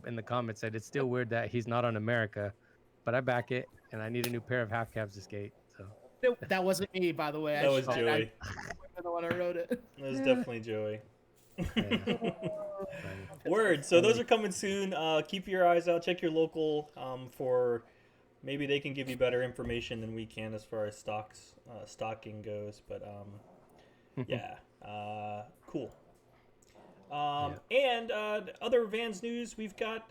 in the comments said it's still weird that he's not on America, but I back it and I need a new pair of half cabs to skate. So that wasn't me, by the way. That was Joey. I'm the one who wrote it. That was definitely Joey. Word. So those are coming soon. Keep your eyes out. Check your local for maybe they can give you better information than we can as far as stocking goes. But cool. And other Vans news, we've got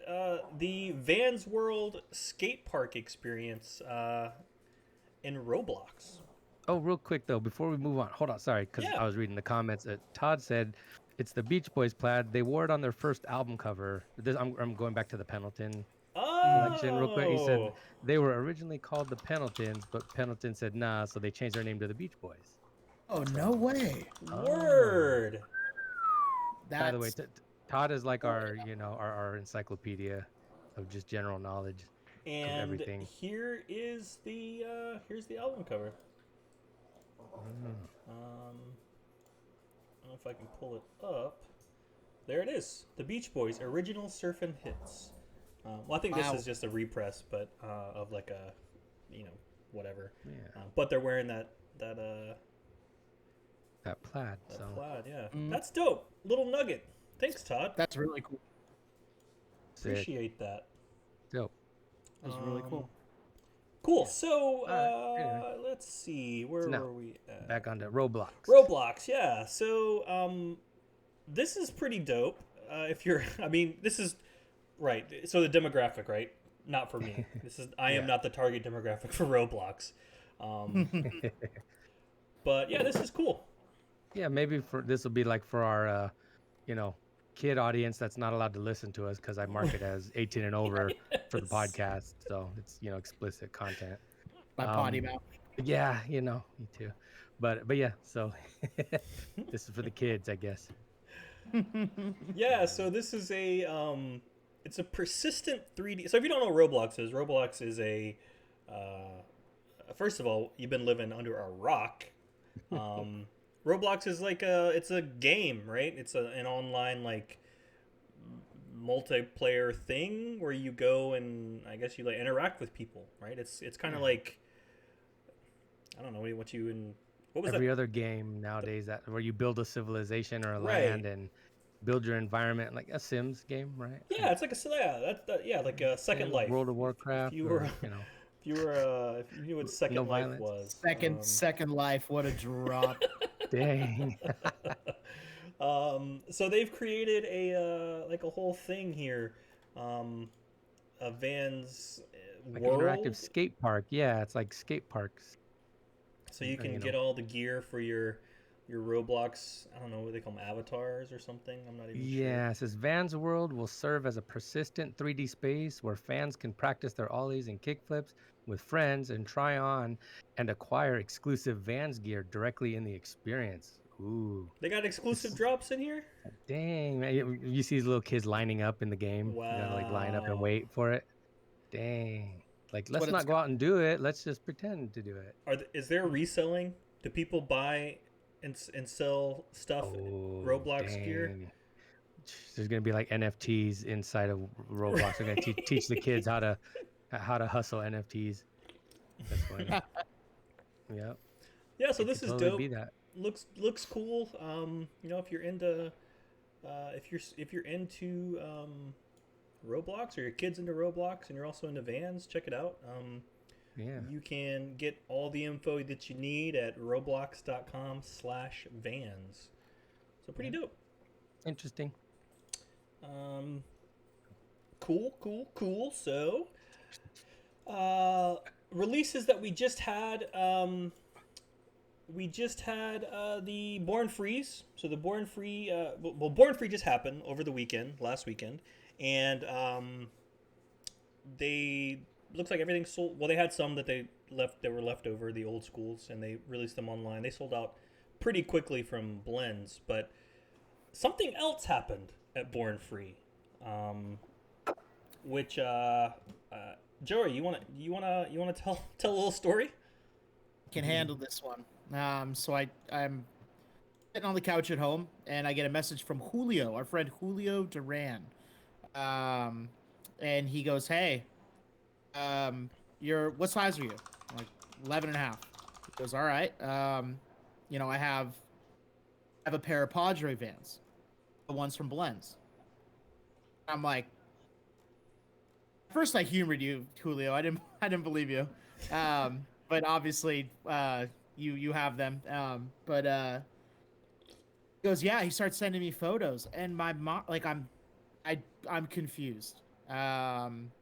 the Vans World skate park experience in Roblox. Oh, real quick though, before we move on, hold on, sorry, because I was reading the comments. Todd said it's the Beach Boys plaid. They wore it on their first album cover. I'm going back to the Pendleton collection real quick. He said they were originally called the Pendletons, but Pendleton said nah, so they changed their name to the Beach Boys. Oh, no way. Word. By the way, Todd is like our encyclopedia of just general knowledge and of everything. Here's the album cover. I don't know if I can pull it up. There it is. The Beach Boys original surfing hits. Well, I think this is just a repress, but of like a, whatever. Yeah. But they're wearing that plaid. Plaid, yeah. That's dope. Little nugget. Thanks, Todd. That's really cool. Appreciate that. Dope. That's really cool. Cool. So let's see. Where were we at? Back onto Roblox. Roblox, yeah. So this is pretty dope. This is right. So the demographic, right? Not for me. I am not the target demographic for Roblox. But yeah, this is cool. Yeah, maybe this will be like for our, kid audience that's not allowed to listen to us because I mark it as 18 and over for the podcast, so it's explicit content. My potty mouth. Yeah, you know, me too. But yeah, so this is for the kids, I guess. Yeah, so this is it's a persistent 3D. So if you don't know what Roblox is a first of all, you've been living under a rock. Um, Roblox is like it's a game, right? It's an online like multiplayer thing where you go and I guess you like interact with people, right? It's kind of like I don't know what you and what was Every that? other game nowadays that where you build a civilization or a Right. land and build your environment, like a Sims game, right? Yeah, it's like yeah, like a Yeah, Second Life. World of If Warcraft, you were or you know, if you knew what no Second Life violence. was. Second Life. What a drop. Dang. So they've created a like a whole thing here, a Vans Like an interactive world, skate park. Yeah, it's like skate parks. so you can You get know. all the gear for your Roblox. I don't know what they call them, avatars or something. I'm not even sure. Yeah, it says Vans World will serve as a persistent 3D space where fans can practice their ollies and kickflips with friends and try on and acquire exclusive Vans gear directly in the experience. Ooh, They got exclusive this, drops in here. dang, man. You see these little kids lining up in the game. You gotta like line up and Wow. wait for it. Dang. Like, That's what let's it's not go out and do it. Let's just pretend to do it. Is there reselling? Do people buy and sell stuff, Oh, Roblox gear? dang. There's gonna be like NFTs inside of Roblox. They're gonna teach the kids how to hustle NFTs. That's funny. Yep, Yeah, so it this could is totally be dope. that. Looks cool. You know, if you're into if you're into Roblox or your kids into Roblox and you're also into Vans, check it out. Yeah, You can get all the info that you need at roblox.com/Vans. So pretty yeah. dope. Interesting. Um, cool. So, releases that we just had. The Born Freeze. So the Born Free. Born Free just happened over the weekend, last weekend, and they looks like everything sold. Well, they had some that they left that were left over, the old schools, and they released them online. They sold out pretty quickly from blends, but something else happened at Born Free, which Joey, you wanna tell a little story? Can handle this one. So I'm sitting on the couch at home, and I get a message from Julio, our friend Julio Duran. And he goes, "Hey, you're what size are you?" I'm like 11 and a half. He goes, "All right. You know, I have a pair of Padre Vans, the ones from Blends." I'm like, first I humored you, Julio. I didn't believe you. But obviously, you have them. But he goes, yeah. He starts sending me photos, and my mom, like, I'm confused. I'm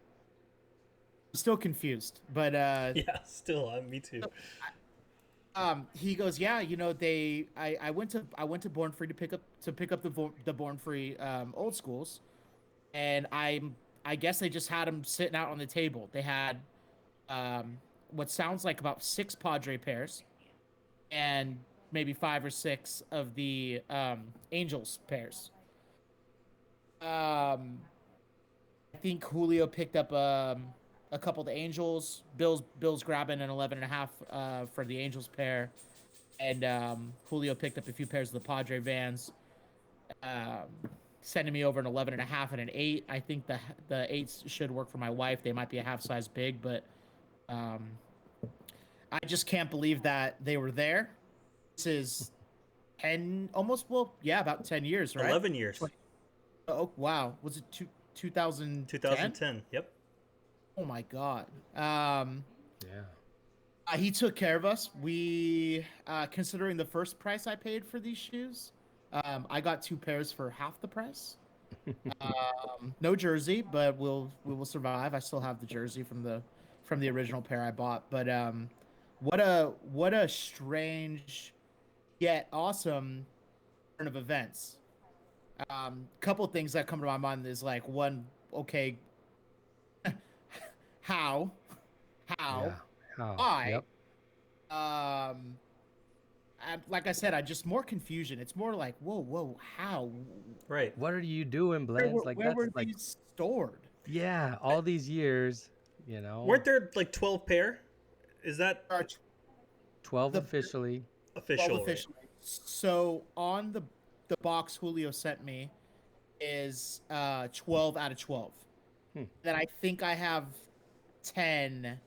still confused. But Yeah, still, me too. he goes, yeah. You know, I went to Born Free to pick up the Born Free old schools, and I guess they just had them sitting out on the table. They had what sounds like about 6 Padre pairs and maybe 5 or 6 of the Angels pairs. I think Julio picked up a couple of the Angels. Bill's grabbing an 11 and a half for the Angels pair, and Julio picked up a few pairs of the Padre Vans. Sending me over an 11 and a half and an 8. I think the 8s should work for my wife. They might be a half size big, but I just can't believe that they were there. This is 10, almost, well, yeah, about 10 years, right? 11 years. Oh, wow. Was it 2010? 2010. Yep. Oh my God. Yeah. He took care of us. We, considering the first price I paid for these shoes, I got 2 pairs for half the price. No jersey, but we will survive. I still have the jersey from the original pair I bought. But what a strange yet awesome turn of events. Couple things that come to my mind is like, one, okay, how, Yeah. Oh, why, yep. Like I said, I just more confusion. It's more like, whoa, how? Right. What are you doing, Blends? Like Where that's were like, these stored? yeah, all these years, you know, Weren't there like 12 pair? Is that Are 12 the officially. 12 official? Right? officially. So on the box Julio sent me is 12 out of 12. Hmm. Then I think I have 10.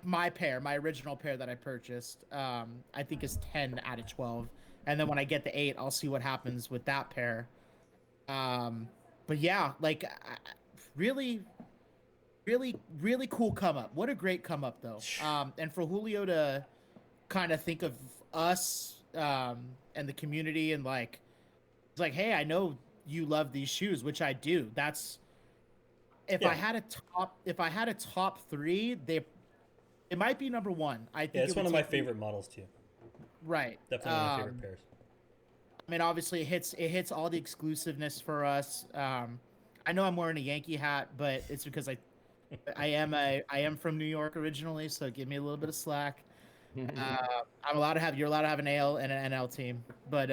My pair, my original pair that I purchased, I think is 10 out of 12. And then when I get the 8, I'll see what happens with that pair. But yeah, like really, really cool come up. What a great come up though. And for Julio to kind of think of us and the community and like, it's like, hey, I know you love these shoes, which I do. That's if I had a top 3, it might be number 1. I think It's one of my favorite models too. Right. Definitely one of my favorite pairs. I mean, obviously, it hits all the exclusiveness for us. I know I'm wearing a Yankee hat, but it's because I am from New York originally, so give me a little bit of slack. You're allowed to have an AL and an NL team, but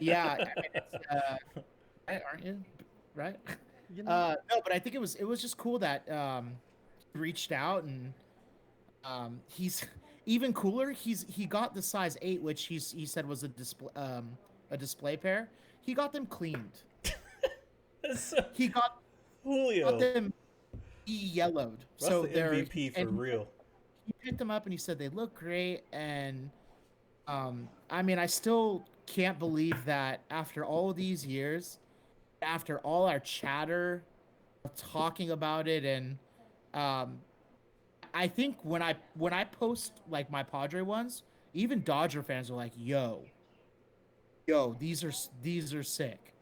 yeah, I mean, it's, right, aren't you? Right? You know, No, but I think it was just cool that he reached out and he's even cooler. He got the size 8, which he said was a display pair. He got them cleaned. He got Julio. them yellowed. That's So the they're MVP for real. He picked them up and he said they look great. And I mean, I still can't believe that after all these years, after all our chatter of talking about it, and I think when I post like my Padre ones, even Dodger fans are like, "Yo, these are sick."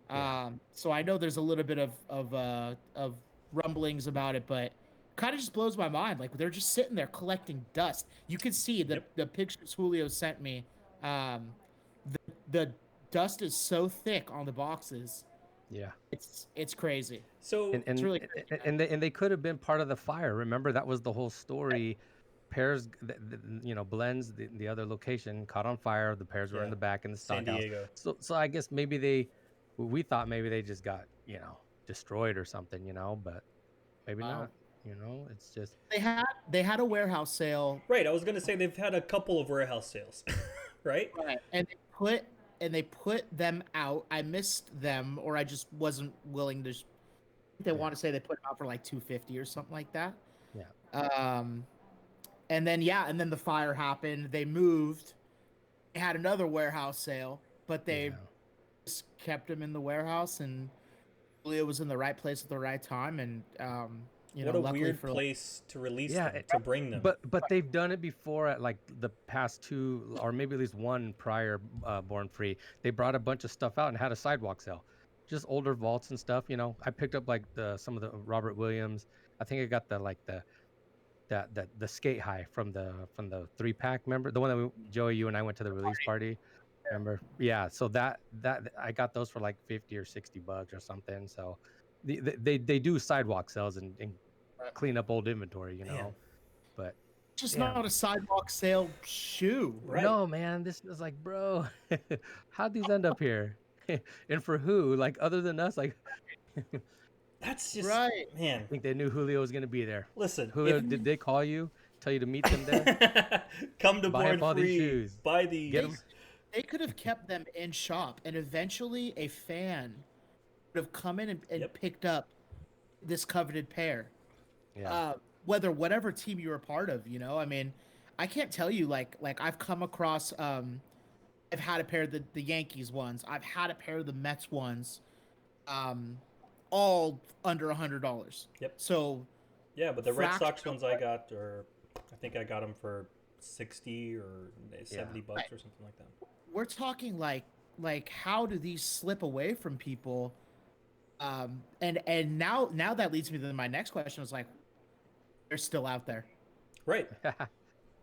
Yeah. So I know there's a little bit of rumblings about it, but kind of just blows my mind. Like they're just sitting there collecting dust. You can see the pictures Julio sent me. Um, the dust is so thick on the boxes. Yeah. It's crazy. So It's really crazy. And they could have been part of the fire. Remember, that was the whole story. Pairs, Blends, the other location caught on fire. The pairs were in the back in the San stockhouse. Diego. So I guess maybe we thought maybe they just got destroyed or something, but maybe not. It's just They had a warehouse sale. Right, I was gonna say they've had a couple of warehouse sales, right? Right. And they put them out. I missed them, or I just wasn't willing to. They want to say they put them out for like $250 or something like that. Yeah. And then the fire happened. They moved. They had another warehouse sale, but they just kept them in the warehouse, and Julio was in the right place at the right time. And what a weird place to release them, to bring them. But they've done it before at like the past 2 or maybe at least 1 prior Born Free. They brought a bunch of stuff out and had a sidewalk sale, just older vaults and stuff. I picked up like some of the Robert Williams. I think I got the Sk8-Hi from the 3-pack. Remember the one that Joey, you and I went to the release party. Remember? Yeah. So that I got those for like $50 or $60 or something. So they do sidewalk sales and clean up old inventory, but just not a sidewalk sale shoe. Right. No, man, this is like, bro, how'd these end up here? And for who? Like, other than us? Like, that's just right, man. I think they knew Julio was gonna be there. Listen, Julio, did they call you, tell you to meet them there? Come to Buy up all Born these Free. shoes. Buy these. Get 'em. They could have kept them in shop, and eventually a fan would have come in and picked up this coveted pair. Yeah. Whatever team you were a part of, I mean, I can't tell you like I've come across I've had a pair of the Yankees ones. I've had a pair of the Mets ones. All under $100. Yep. So yeah, but the Red Sox ones I got, or I think I got them for 60 or 70 bucks or something like that. We're talking like how do these slip away from people? And now that leads me to my next question. Is like, they're still out there, right?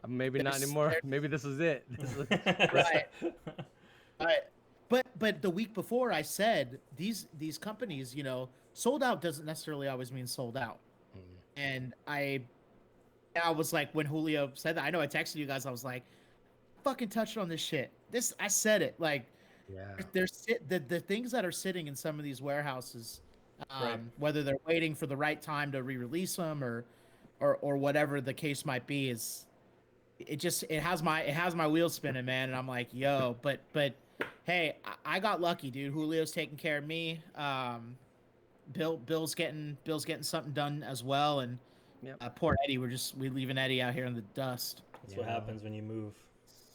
Maybe not anymore. Maybe this is it. Right. But the week before, I said these companies, sold out doesn't necessarily always mean sold out. And I was like, when Julio said that, I know I texted you guys. I was like, fucking touched on this shit. I said it. Like, Yeah. the things that are sitting in some of these warehouses, Right. whether they're waiting for the right time to re-release them or whatever the case might be, is it has my wheels spinning, man. And I'm like, yo, but hey, I got lucky, dude. Julio's taking care of me. Bill's getting something done as well, and Yep. poor Eddie. We leaving Eddie out here in the dust. That's You what know, happens when you move.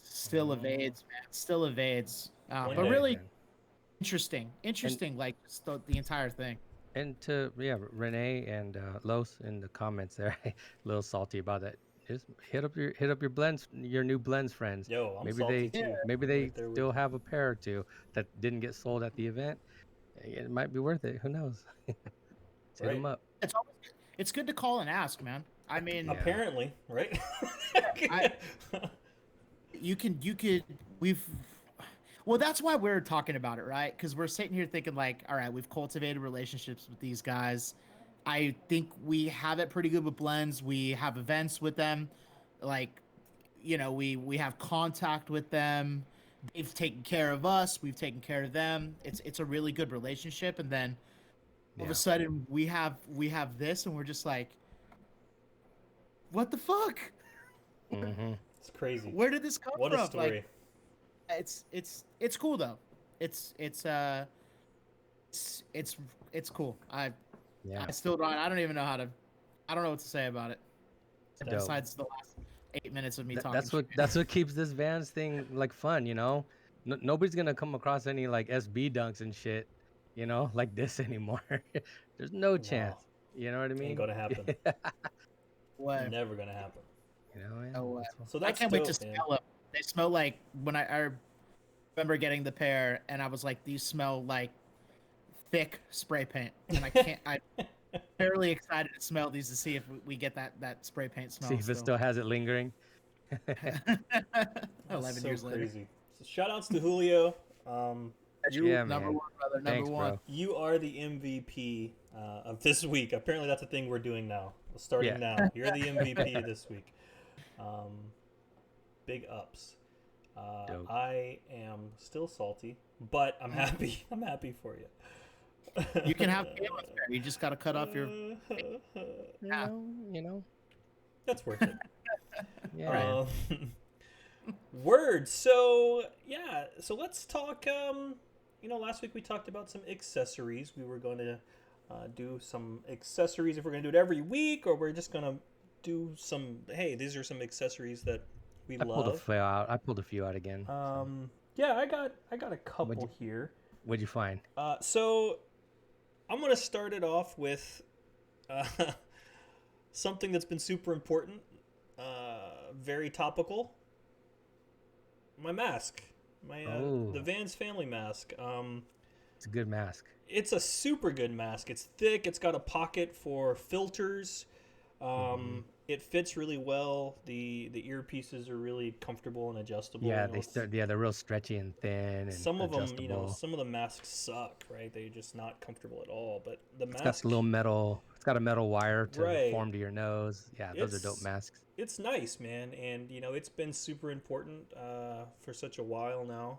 Still evades, man. Still evades. One But day. really man. interesting. Like just the entire thing. And to Renee and Los in the comments there, a little salty about that. Just hit up your blends, your new blends friends. Yo, I'm Maybe salty they too. maybe they Right there with still you. have a pair or two that didn't get sold at the event. It might be worth it. Who knows? Hit Right. them up. It's always it's good to call and ask, man. I mean, Yeah. Apparently, right? you could we've well, that's why we're talking about it, right? Because we're sitting here thinking like, all right, we've cultivated relationships with these guys. I think we have it pretty good with blends. We have events with them, like, we have contact with them. They've taken care of us. We've taken care of them. It's a really good relationship. And then all of Yeah. a sudden we have this, and we're just like, what the fuck? Mm-hmm. It's crazy. Where did this come What from? a story. Like, it's cool though. It's cool. Yeah. I still don't. I don't even know how to. I don't know what to say about it. Dope. Besides the last 8 minutes of me talking. That's what keeps this Vans thing like fun, you know. Nobody's gonna come across any like SB dunks and shit, you know, like this anymore. There's no chance. You know what I mean? Ain't gonna happen. What? Never gonna happen. You know, man, No way. So I that's can't wait to dope, man. smell them. They smell like when I remember getting the pair, and I was like, these smell like thick spray paint, and I can't. I'm fairly excited to smell these to see if we get that spray paint smell. see if it still has it lingering. 11 so years later. crazy. So shout outs to Julio. You Yeah, number man. one, brother. Thanks, Number one. bro. You are the MVP of this week. Apparently, that's a thing we're doing now. Starting Yeah. now. You're the MVP this week. Big ups. Dope. I am still salty, but I'm happy. I'm happy for you. You can have cameras there. You just got to cut off your. You know. That's worth it. Yeah. Word. So yeah. So let's talk. Last week we talked about some accessories. We were going to do some accessories if we're going to do it every week, or we're just going to do some. Hey, these are some accessories that we I pulled a love. few out. I pulled a few out again. Yeah, I got a couple here. What'd you find? So I'm going to start it off with something that's been super important, very topical. My mask, the Vans family mask. It's a good mask. It's a super good mask. It's thick. It's got a pocket for filters. It fits really well. The earpieces are really comfortable and adjustable. Yeah, they're real stretchy and thin. And some of adjustable. them, some of the masks suck, right? They're just not comfortable at all. But the mask, It's got a little metal. It's got a metal wire to Right. form to your nose. Yeah, those are dope masks. It's nice, man, and it's been super important for such a while now.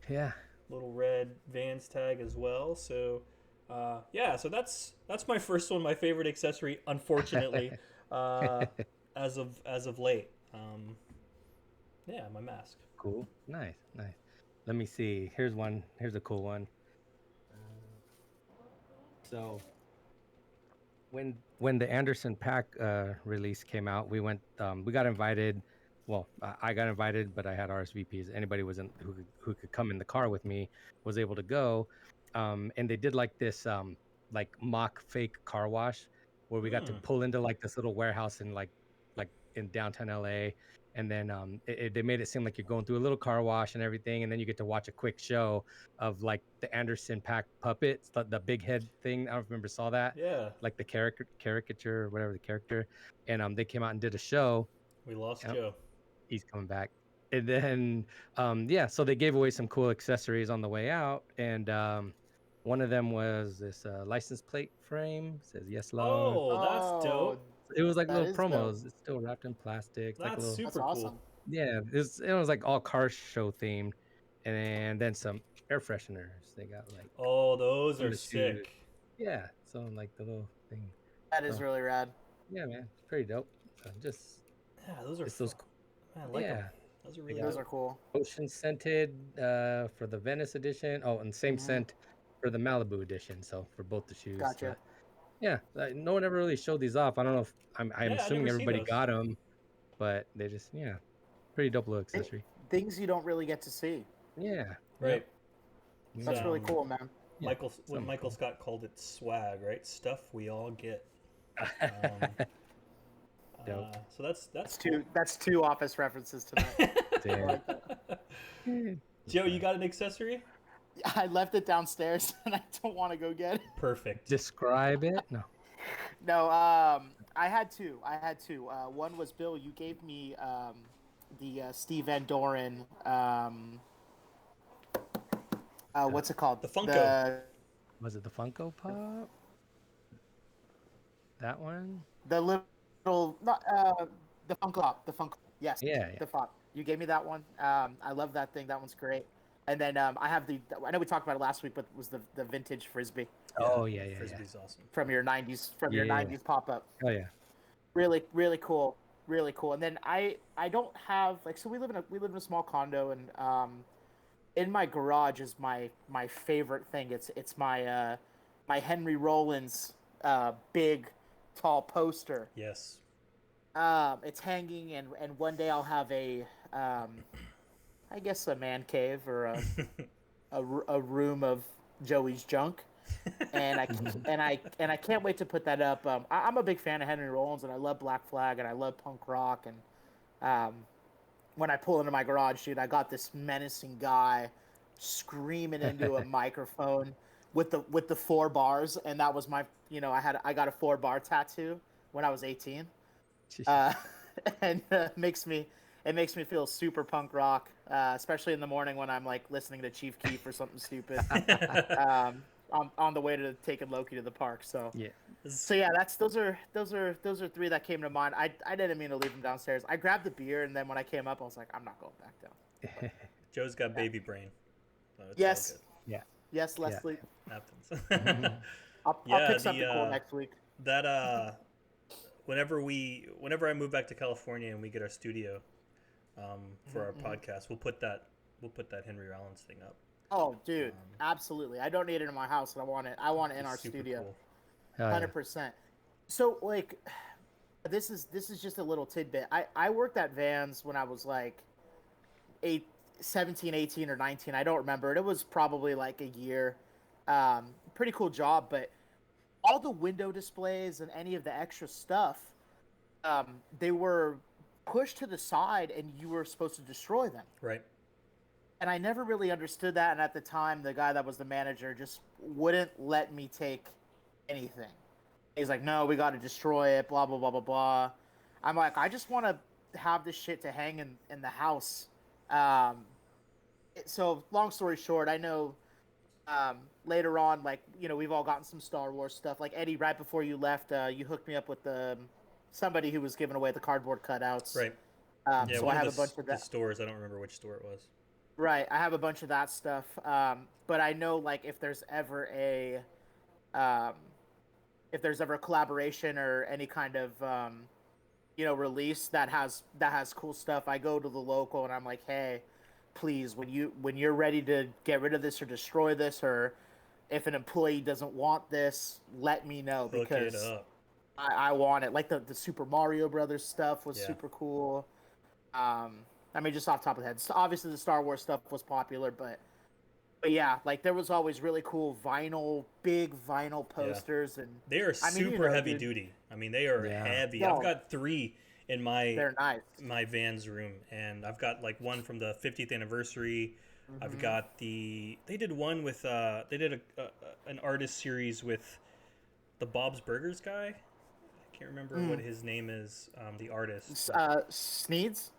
Yeah. Little red Vans tag as well. So, so that's my first one, my favorite accessory, unfortunately, as of late. My mask. Cool. Nice. Let me see. Here's one. Here's a cool one. So when the Anderson pack release came out, we got invited. Well, I got invited, but I had RSVPs. Anybody who could come in the car with me was able to go. And they did like this like mock fake car wash where we got to pull into like this little warehouse in like in downtown LA. And then they made it seem like you're going through a little car wash and everything, and then you get to watch a quick show of like the Anderson pack puppets, the big head thing. I don't remember saw that. Yeah. Like the caricature or whatever the character, and they came out and did a show. We lost Joe. He's coming back, and then so they gave away some cool accessories on the way out, and one of them was this license plate frame. It says yes love. Oh, that's dope. It was like That little is dope. promos. It's still wrapped in plastic. Like That's little. super That's awesome. cool. Yeah, it was like all car show themed, and then some air fresheners. They got like Oh, those on are the shoes. sick. Yeah, so like the little thing. That is So really rad. yeah, man, it's pretty dope. Just Yeah, those are it's fun. those. Man, I like them. Yeah, Those are they really got Those dope. are cool. ocean scented for the Venice edition. Oh, and same Mhm. scent for the Malibu edition. So for both the shoes. Gotcha. But yeah, no one ever really showed these off. I don't know if I'm Yeah, I assuming never seen everybody those. got them, but they just pretty dope little Th- accessory. Things you don't really get to see. Yeah, Right. yeah. That's really Um, cool, man. Yeah, Michael, what something Michael cool. Scott called it swag, right? Stuff we all get. Um, Dope. so that's That's cool. two office references tonight. Damn. like that. Joe, you got an accessory? I left it downstairs and I don't want to go get it. Perfect. Describe it. No. No, I had two. One was Bill. You gave me the Steve Van Doren. What's it called? The Funko. Was it the Funko Pop? That one? The little, not the Funko Pop. The Funko. Yes. Yeah, The Pop. You gave me that one. I love that thing. That one's great. And then I have I know we talked about it last week, but it was the vintage frisbee Oh yeah. Frisbee's awesome. from your '90s Yeah. 90s pop up. Oh yeah. Really cool. And then I don't have like, so we live in a small condo, and in my garage is my favorite thing. It's my my Henry Rollins big tall poster. Yes. It's hanging, and one day I'll have a I guess a man cave or a room of Joey's junk. And I can't wait to put that up. I'm a big fan of Henry Rollins, and I love Black Flag, and I love punk rock. And when I pull into my garage, dude, I got this menacing guy screaming into a microphone with the 4 bars, and that was my, I got a 4-bar tattoo when I was 18, and it makes me feel super punk rock, especially in the morning when I'm like listening to Chief Keef or something stupid. On the way to taking Loki to the park. So Yeah. those are 3 that came to mind. I didn't mean to leave them downstairs. I grabbed the beer, and then when I came up, I was like, I'm not going back down. Joe's got baby brain. So it's Yes. all Yeah. Yes, Leslie. good. Happens. I'll Yeah, pick something cool next week. That whenever I move back to California and we get our studio for our podcast, we'll put that Henry Rollins thing up. Oh, dude, absolutely. I don't need it in my house, and I want it in our Super studio. cool. Hell yeah. 100%. So like, this is just a little tidbit. I worked at Vans when I was like 17, 18, or 19. I don't remember. It was probably like a year. Pretty cool job, but all the window displays and any of the extra stuff, they were pushed to the side, and you were supposed to destroy them. Right. And I never really understood that. And at the time, the guy that was the manager just wouldn't let me take anything. He's like, no, we got to destroy it, blah, blah, blah, blah, blah. I'm like, I just want to have this shit to hang in the house. So long story short, I know later on, like, we've all gotten some Star Wars stuff. Like, Eddie, right before you left, you hooked me up with somebody who was giving away the cardboard cutouts. Right. Yeah, so one I have of a bunch of the that. stores. I don't remember which store it was. Right, I have a bunch of that stuff, but I know, like, if there's ever a collaboration or any kind of release that has cool stuff, I go to the local and I'm like, hey, please, when you're ready to get rid of this or destroy this, or if an employee doesn't want this, let me know, because Hook it up. I want it. Like the Super Mario Brothers stuff was Yeah. super cool. I mean, just off the top of the head. So obviously, the Star Wars stuff was popular, but yeah, like there was always really cool big vinyl posters, and They are super heavy duty. I mean, they are Yeah. heavy. No. I've got 3 in they're nice. my Vans room, and I've got like one from the 50th anniversary. I've got they did one with they did an artist series with the Bob's Burgers guy. I can't remember what his name is. The artist. Sneeds.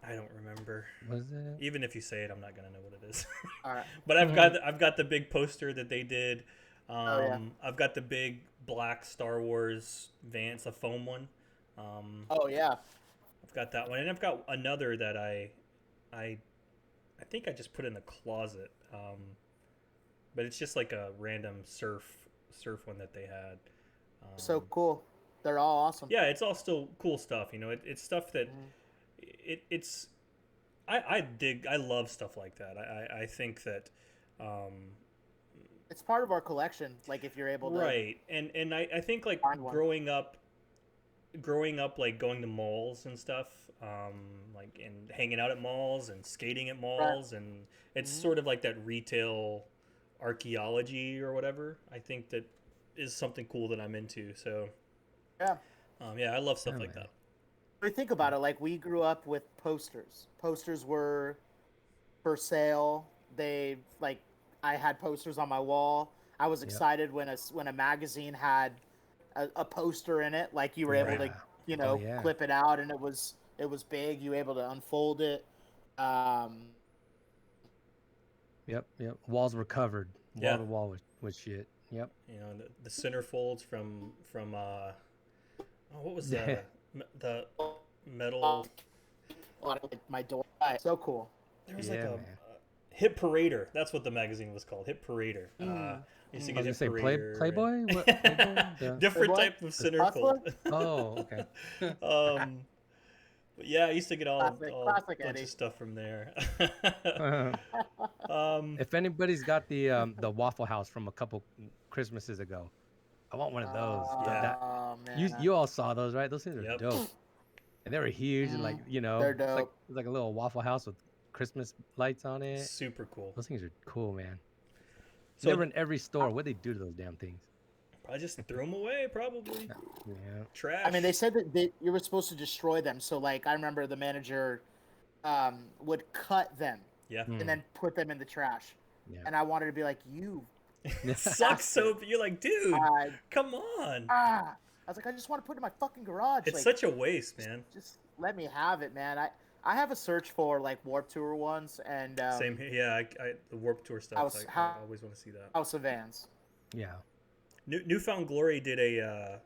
I don't remember. Was it? Even if you say it, I'm not gonna know what it is. All right. But I've got the big poster that they did. Yeah. I've got the big black Star Wars Vans, the foam one. Oh yeah. I've got that one, and I've got another that I think I just put in the closet. But it's just like a random surf one that they had. So cool. They're all awesome. Yeah, it's all still cool stuff. You know, it's stuff that it's I love stuff like that. I think that It's part of our collection. Like if you're able to. right, and I think like Find one. growing up like going to malls and stuff, like and hanging out at malls and skating at malls, and it's sort of like that retail archaeology or whatever. I think that is something cool that I'm into. So Yeah. yeah, I love stuff Yeah, like man. that. I think about it, like we grew up with posters. Posters were for sale. They like I had posters on my wall. I was excited when a magazine had a poster in it. Like you were able to, Yeah. you Oh, know, yeah. clip it out, and it was big. You were able to unfold it. Um, Yep. Walls were covered. Yeah. Wall to wall with shit. Yep. You know, the centerfolds from what was Yeah. the metal? like my door. So cool. There was Yeah, like a man. Hit Parader. That's what the magazine was called. Hit Parader. Used to I get was Hit gonna say Parader. Playboy. What? Playboy? Yeah. Different Playboy? type of centerfold. Oh, okay. But yeah, I used to get all Classic bunch Eddie. of stuff from there. um, If anybody's got the Waffle House from a couple Christmases ago, I want one of those. Oh man. You all saw those, right? Those things are Yep. dope, and they were huge, and like They're dope. it's like a little Waffle House with Christmas lights on it. super cool. Those things are cool, man. So Never in every store. What they do to those damn things? I just threw them away, probably Yeah. trash. I mean, they said that you were supposed to destroy them. So, like, I remember the manager would cut them yeah, and then put them in the trash. Yeah. And I wanted to be like, you. sucks. So you're like, dude, Uh, come on. I was like, I just want to put it in my fucking garage. It's like, such a waste, man. Just let me have it, man. I have a search for like Warp Tour ones and Same here. Yeah, I the Warp Tour stuff. I always want to see that. House of Vans. Yeah. Newfound Glory did a.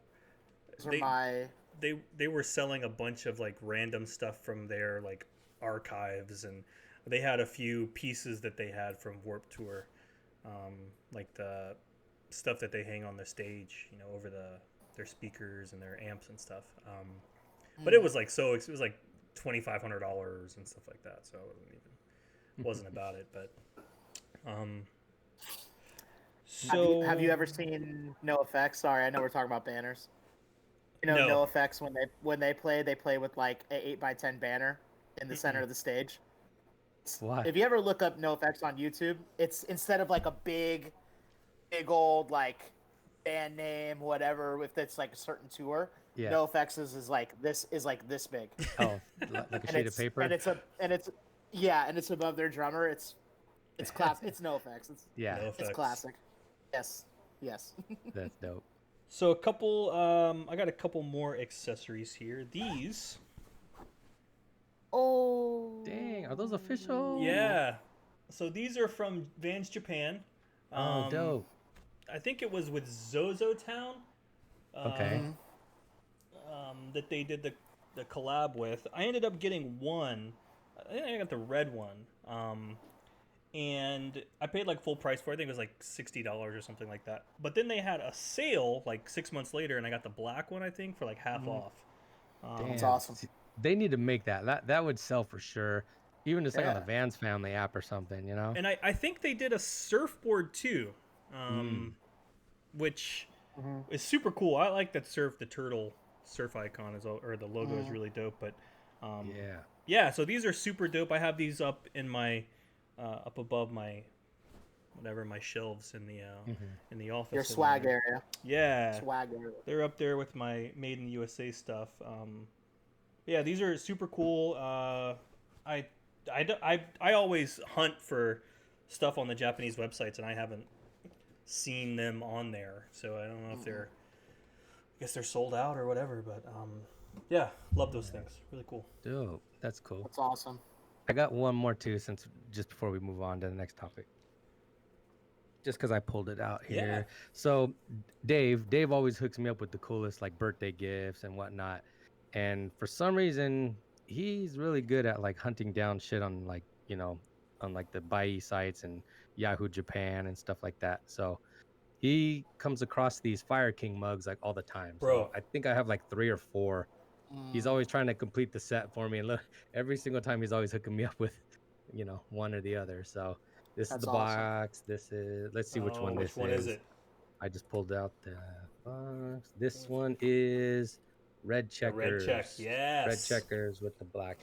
Those are my. They were selling a bunch of like random stuff from their like archives, and they had a few pieces that they had from Warp Tour, like the stuff that they hang on the stage, you know, over their speakers and their amps and stuff. But it was like it was like $2,500 and stuff like that, so it wasn't about it. But so Have you ever seen No Effects? Sorry, I know we're talking about banners. You know, No. No Effects when they play with like an 8x10 banner in the center of the stage. What? If you ever look up No Effects on YouTube, it's instead of like a big old like band name, whatever, if it's like a certain tour. Yeah. No Effects is like this big. Oh, like a sheet of paper. And it's above their drummer. It's class. It's No Effects. Yeah. No It's Effects. classic. Yes. That's dope. So a couple, I got a couple more accessories here. These, Oh. Dang, are those official? yeah. So these are from Vans Japan. Oh, dope. I think it was with Zozo Town. Okay. That they did the collab with. I ended up getting one. I think I got the red one. And I paid like full price for it. I think it was like $60 or something like that. But then they had a sale like 6 months later, and I got the black one, I think, for like half off. Damn. That's awesome. See, they need to make that. That would sell for sure. Even just like on the Yeah. Vans Family app or something, you know? And I think they did a surfboard too, which is super cool. I like that the turtle surf icon or the logo is really dope. But yeah. So these are super dope. I have these up in my up above my my shelves in the office. Your in swag there. area. Yeah. Swag area. They're up there with my Made in the USA stuff. Yeah, these are super cool. I always hunt for stuff on the Japanese websites, and I haven't seen them on there, so I don't know if they're. I guess they're sold out or whatever, but yeah, love those things. Really cool. Dope. That's cool. That's awesome. I got one more too, since just before we move on to the next topic. Just because I pulled it out here. Yeah. So Dave always hooks me up with the coolest like birthday gifts and whatnot. and for some reason he's really good at like hunting down shit on like on like the Bai sites and Yahoo Japan and stuff like that. So he comes across these Fire King mugs like all the time. So Bro. I think I have like 3 or 4. He's always trying to complete the set for me, and look, every single time he's always hooking me up with, one or the other. So this is That's the awesome. box. This is, let's see which Oh, one which this one is it? I just pulled out the box. This one is red The red checkers. check, yes. Red checkers with the black.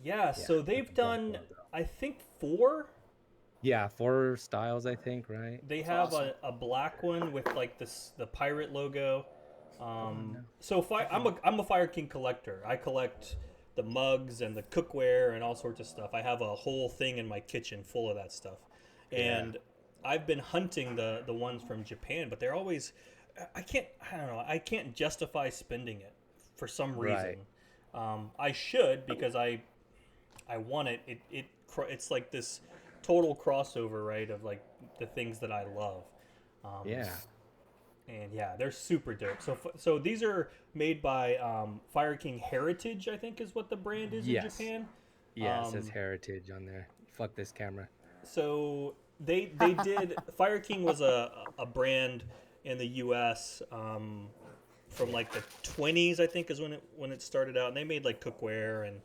Yeah, so with they've the black done, logo. I think, 4. Yeah, 4 styles, I think, right? They That's have awesome. a black one with like the pirate logo. no. So I'm a Fire King collector. I collect the mugs and the cookware and all sorts of stuff. I have a whole thing in my kitchen full of that stuff. And I've been hunting the ones from Japan, but they're always I don't know, I can't justify spending it for some reason. Right. I should because I want it. It's like this total crossover, right, of like the things that I love. Yeah. And yeah, they're super dope. So these are made by Fire King Heritage, I think is what the brand is in Japan. Yeah, it says Heritage on there. Fuck this camera. So they did Fire King was a brand in the U.S. From like the 20s, I think, is when it started out, and they made like cookware and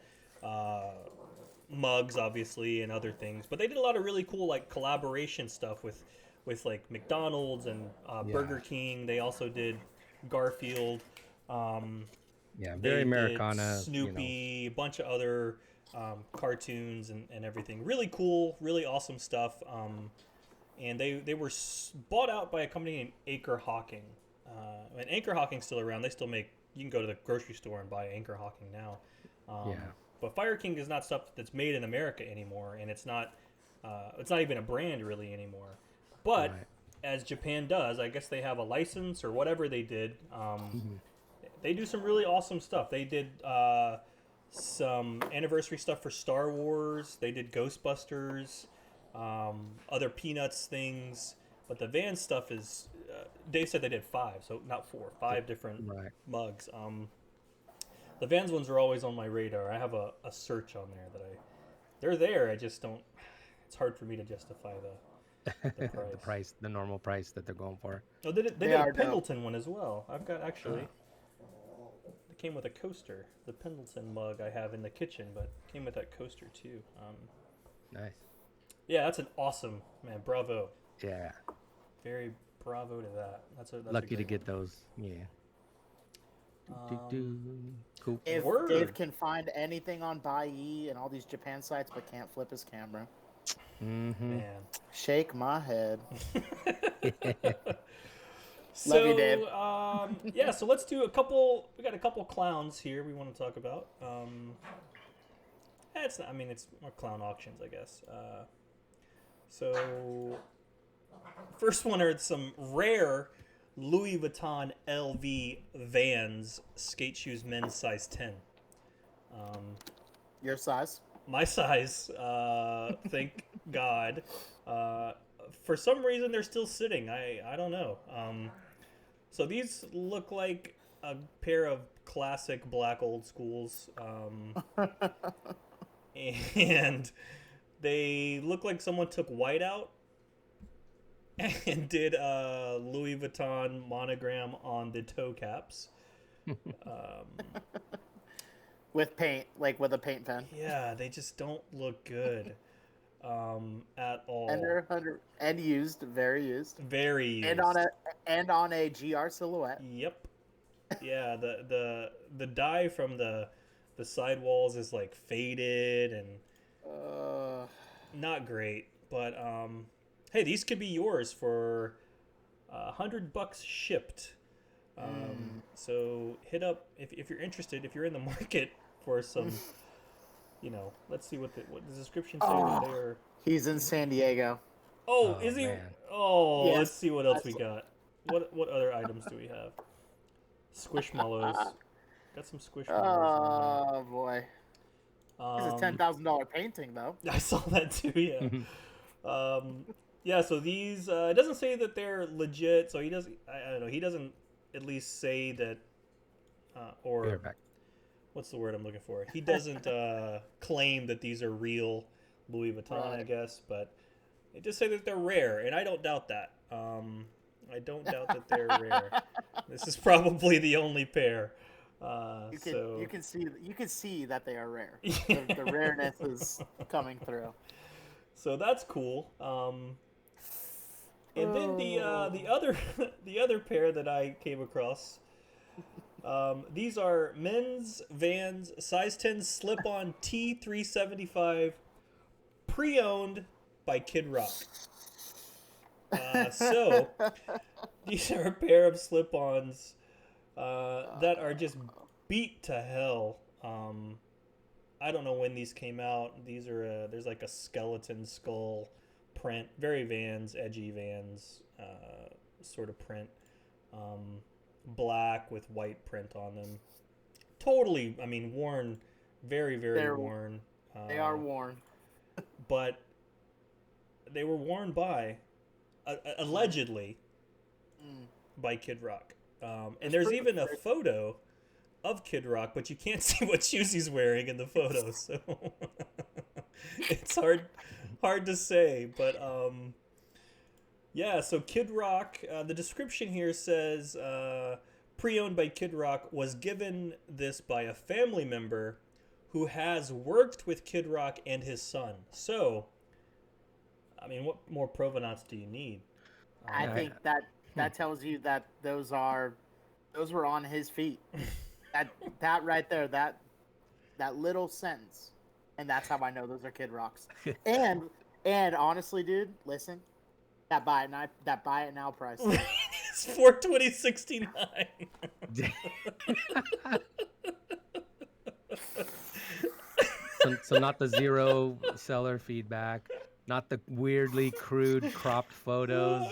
mugs, obviously, and other things. But they did a lot of really cool like collaboration stuff with like McDonald's and Burger King. They also did Garfield. Yeah, They very did Americana. Snoopy, a bunch of other cartoons and everything. Really cool, really awesome stuff. And they were bought out by a company named Acre Hawking. And Anchor Hawking's still around. They still make. You can go to the grocery store and buy Anchor Hawking now. But Fire King is not stuff that's made in America anymore, and it's not even a brand really anymore. But as Japan does, I guess they have a license or whatever they did. They do some really awesome stuff. They did some anniversary stuff for Star Wars. They did Ghostbusters, other Peanuts things. But the Van stuff is, Dave said they did 5, so not 4, 5 different mugs. The Vans ones are always on my radar. I have a search on there they're there. I just don't, it's hard for me to justify the price. The normal price that they're going for. Oh, they did a Pendleton one as well. I've got actually. It came with a coaster. The Pendleton mug I have in the kitchen, but came with that coaster too. Nice. Yeah, that's an awesome, man. Bravo. Yeah. Very bravo to that. That's lucky to get those. Yeah. Cool. If Dave can find anything on Bai and all these Japan sites but can't flip his camera, man, shake my head. So, love you, Dave. Yeah, so let's do a couple. We got a couple clowns here we want to talk about. It's not, I mean, it's more clown auctions, I guess. So, first one are some rare Louis Vuitton LV Vans skate shoes, men's size 10. Your size? My size. Thank God. For some reason, they're still sitting. I don't know. So these look like a pair of classic black old schools. And they look like someone took white out and did a Louis Vuitton monogram on the toe caps. With paint, like with a paint pen. Yeah, they just don't look good at all. And they're used, very used. Very used. And on a GR silhouette. Yep. Yeah, the dye from the sidewalls is like faded and not great. But hey, these could be yours for $100 shipped. So hit up if you're interested. If you're in the market for some, let's see what the description says there. He's in San Diego. Oh, is he? Man. Oh, Yes. Let's see what else we got. What other items do we have? Squishmallows. Got some squishmallows. Oh boy. It's a $10,000 painting though. I saw that too. Yeah. Yeah. So these. It doesn't say that they're legit. So he doesn't. I don't know. He doesn't at least say that. Or Bareback. what's the word I'm looking for? He doesn't claim that these are real Louis Vuitton, I guess, but they just say that they're rare, and I don't doubt that. I don't doubt that they're rare. This is probably the only pair. You can see that they are rare. The rareness is coming through. So that's cool. And then the other pair that I came across. These are men's Vans size 10 slip-on T375, pre-owned by Kid Rock. So these are a pair of slip-ons that are just beat to hell. I don't know when these came out. These are there's like a skeleton skull print, very Vans, edgy Vans sort of print. Black with white print on them. Totally, I mean, worn, very, very worn. They are worn. But they were worn by, allegedly, by Kid Rock. And there's even a photo of Kid Rock, but you can't see what shoes he's wearing in the photo, so it's hard to say. But yeah, so Kid Rock, the description here says, pre-owned by Kid Rock, was given this by a family member who has worked with Kid Rock and his son. So, I mean, what more provenance do you need? I think that tells you that those were on his feet. that right there, that little sentence, and that's how I know those are Kid Rocks. And honestly, dude, listen. That buy it now price. It's $420.69. So not the zero seller feedback, not the weirdly crude cropped photos.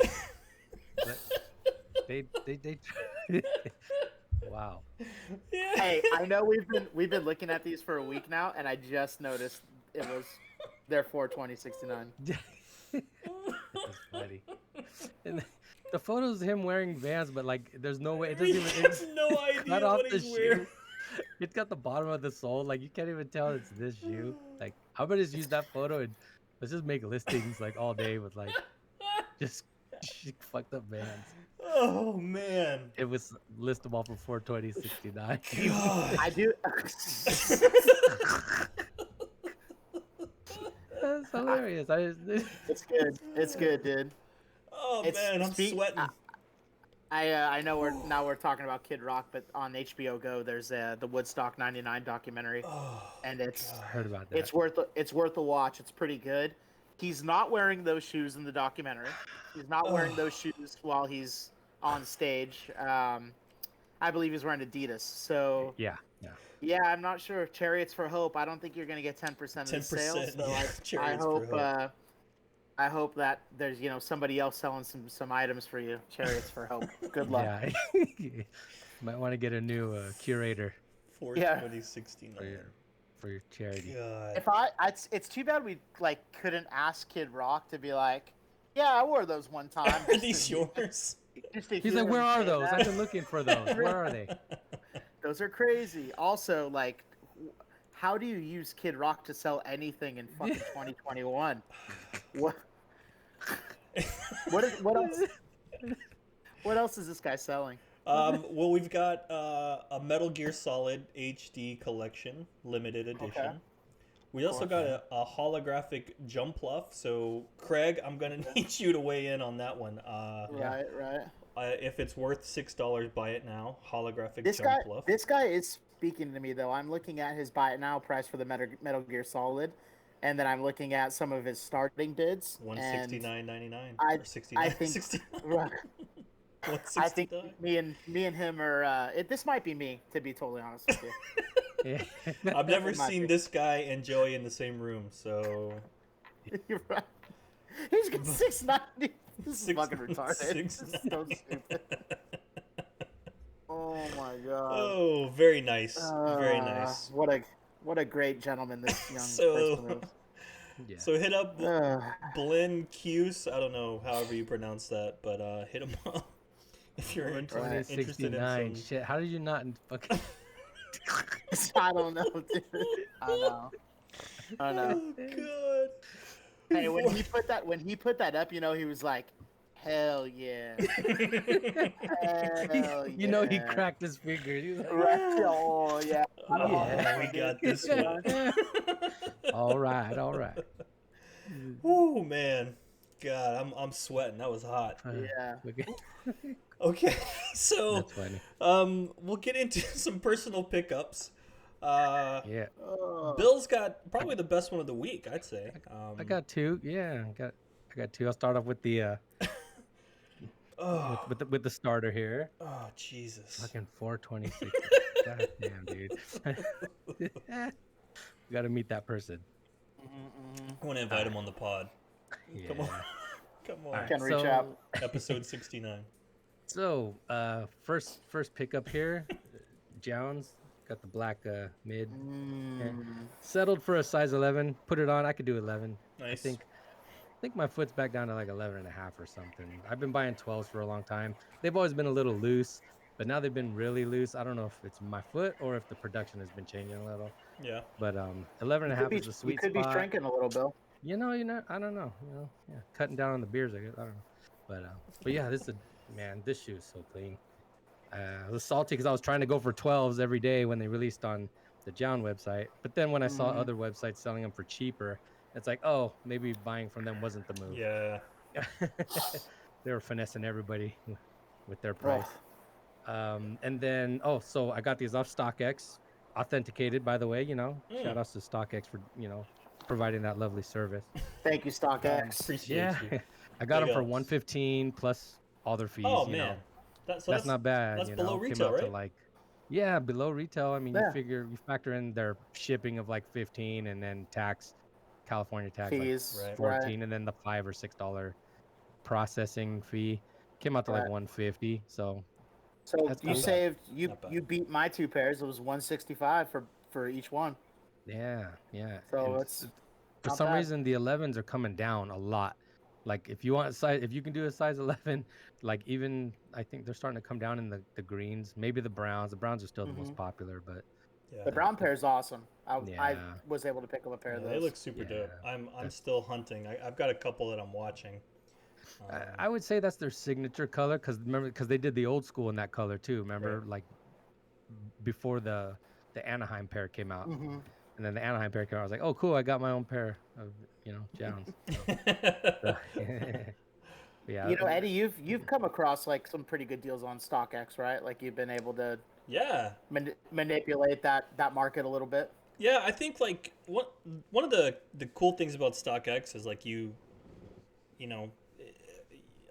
But they wow. Yeah. Hey, I know we've been looking at these for a week now, and I just noticed it was they're $420.69. That's funny. And the photos of him wearing Vans, but like, there's no way. It doesn't even. It's no idea cut off what the he's wearing. shoe. It's got the bottom of the sole. Like, you can't even tell it's this shoe. Like, how about just use that photo and let's just make listings like all day with like just fucked up Vans. Oh man. It was listable for $420.69. God. I do. That's hilarious. It's good. It's good, dude. Oh man, I'm sweating. I know we're talking about Kid Rock, but on HBO Go there's the Woodstock '99 documentary, and it's I heard about that. it's worth a watch. It's pretty good. He's not wearing those shoes in the documentary. He's not wearing those shoes while he's on stage. I believe he's wearing Adidas. So yeah, I'm not sure. Chariots for Hope. I don't think you're gonna get 10% of the sales. So I hope that there's somebody else selling some items for you. Chariots for Hope. Good luck. Yeah. Might want to get a new curator. $420.69 for your charity. God. It's too bad we couldn't ask Kid Rock to be like, yeah, I wore those one time. Are these yours? He's like, where are those? I've been looking for those. Where are they? Those are crazy. Also, how do you use Kid Rock to sell anything in fucking 2021? What else? What else is this guy selling? Well, we've got a Metal Gear Solid HD collection, limited edition. Okay. We also got a holographic jump luff. So, Craig, I'm gonna need you to weigh in on that one. Right. If it's worth $6, buy it now. Holographic This jump luff. This guy is speaking to me though. I'm looking at his buy it now price for the Metal Gear Solid, and then I'm looking at some of his starting bids. $169.99. I think right. I think me and him are. This might be me, to be totally honest with you. Yeah. I've never seen this guy and Joey in the same room, so. You're right. He's got $6.90. This is fucking retarded. This is so stupid. Oh my god. Oh, very nice. Very nice. What a great gentleman this young person is. Yeah. So hit up Blin Cuse. I don't know however you pronounce that, but hit him up if you're interested in some. Shit, how did you not fucking I don't know, dude. I know. Oh god. Hey, when he put that up, you know, he was like, "Hell yeah, hell You know, he yeah." cracked his fingers. He was like, Right. Oh yeah. Oh, we got this one. all right, all right. Oh man, God, I'm sweating. That was hot. Yeah. Okay, so That's funny. we'll get into some personal pickups. Yeah, Oh. Bill's got probably the best one of the week, I'd say. I got two. Yeah, I got two. I'll start off with the Oh, with the starter here. oh Jesus. Fucking 426. God damn, dude. You got to meet that person. I want to invite him on the pod. Yeah. Come on, come on. Alright, Can reach out. Episode 69. So, first pickup here, Jones got the black mid. Settled for a size 11. Put it on. I could do 11. Nice. I think my foot's back down to like 11 and a half or something. I've been buying 12s for a long time. They've always been a little loose, but now they've been really loose. I don't know if it's my foot or if the production has been changing a little. Yeah. But 11 and a half is the sweet You could spot. be shrinking a little, Bill. You know, I don't know. Yeah, cutting down on the beers, I guess. I don't know. But yeah, this shoe is so clean. I was salty because I was trying to go for 12s every day when they released on the Jown website. But then when I saw other websites selling them for cheaper, it's like, oh, maybe buying from them wasn't the move. Yeah. They were finessing everybody with their price. And then, so I got these off StockX, authenticated, by the way. Shout outs to StockX for providing that lovely service. Thank you, StockX. Appreciate you. I got them Big for ups. $115 plus all their fees. Oh you man, know. that's Not bad. That's you below know. retail, Came out right? to like, yeah, below retail. I mean, Yeah. you factor in their shipping of like 15, and then tax, California tax Fees, like Right. 14, right. and then the $5 or $6 processing fee. Came out to like Right. 150. So So That's you not bad. saved Not bad. you beat my two pairs. It was 165 for each one. yeah. So And it's for not some bad. reason the 11s are coming down a lot. Like if you can do a size 11, like even I think they're starting to come down in the greens, maybe the browns. The browns are still the most popular, but Yeah. The brown pair is awesome. I Yeah. was able to pick up a pair Yeah, of those. they look super Yeah, dope. I'm that's- still hunting. I've got a couple that I'm watching. I would say that's their signature color because they did the old school in that color too. Remember, Right. like before the Anaheim pair came out, Mm-hmm. and then the Anaheim pair came out. I was like, oh cool, I got my own pair of Jowns. So, yeah, You know, Eddie, you've come across like some pretty good deals on StockX, right? Like you've been able to Yeah. manipulate that market a little bit. Yeah, I think like one of the cool things about StockX is like you know,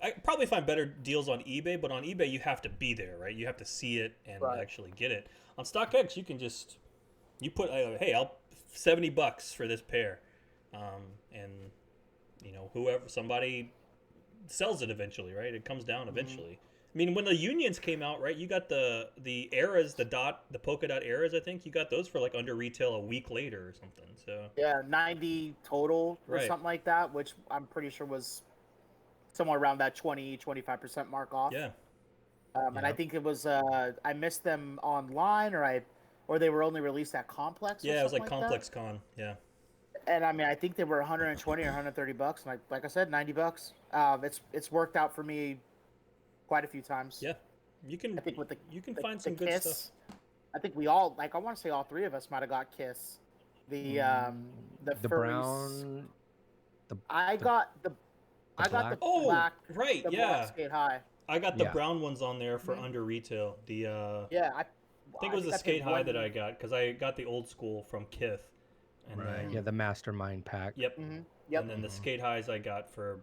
I probably find better deals on eBay, but on eBay you have to be there, right? You have to see it and Right. actually get it. On StockX you can just put hey, I'll $70 for this pair, and somebody sells it eventually, right? It comes down eventually. I mean, when the unions came out, right? You got the eras, the polka dot eras. I think you got those for like under retail a week later or something. So Yeah, 90 total or Right. something like that, which I'm pretty sure was somewhere around that 25% mark off. yeah, And I think it was I missed them online or they were only released at Complex. Or yeah, it was like something Complex Con. Yeah, that. And I mean, I think they were 120 or $130, and like I said, $90. It's worked out for me quite a few times. yeah. You can I think with the you can the- find the some good Kiss, stuff. I think we all I want to say all three of us might have got Kiss. The the furries- brown, I got the black? Oh, black right, the yeah. black Sk8-Hi. I got the Yeah. brown ones on there for under retail. The Yeah, I think it was the paid Sk8-Hi that one- I got because I got the old school from Kith. And right? then, Yeah, the mastermind pack. Yep. Yep. And then the Sk8-Hi's I got for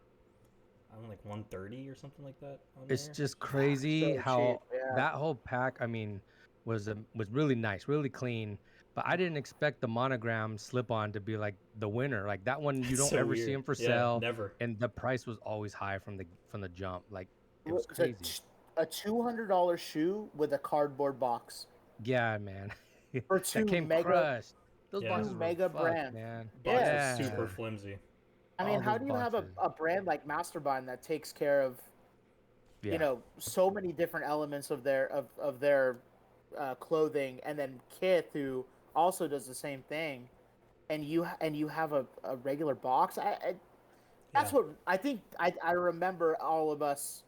I don't know, like 130 or something like that. On It's there. just crazy So how cheap, yeah. that whole pack, I mean, was really nice, really clean. But I didn't expect the monogram slip-on to be like the winner. Like that one, you It's don't so ever see weird. them for Yeah, sale, never. and the price was always high from the jump. Like it was It's a crazy. a $200 shoe with a cardboard box Yeah, man. for That two came mega. crushed. Those Yeah. boxes Two were mega fucked, brand. man. Box Yeah. is super flimsy. I mean, all how those do you have boxes. a brand like Mastermind that takes care of Yeah. you know so many different elements of their clothing, and then Kith, who also does the same thing, and you have a regular box. That's Yeah. what I think. I remember all of us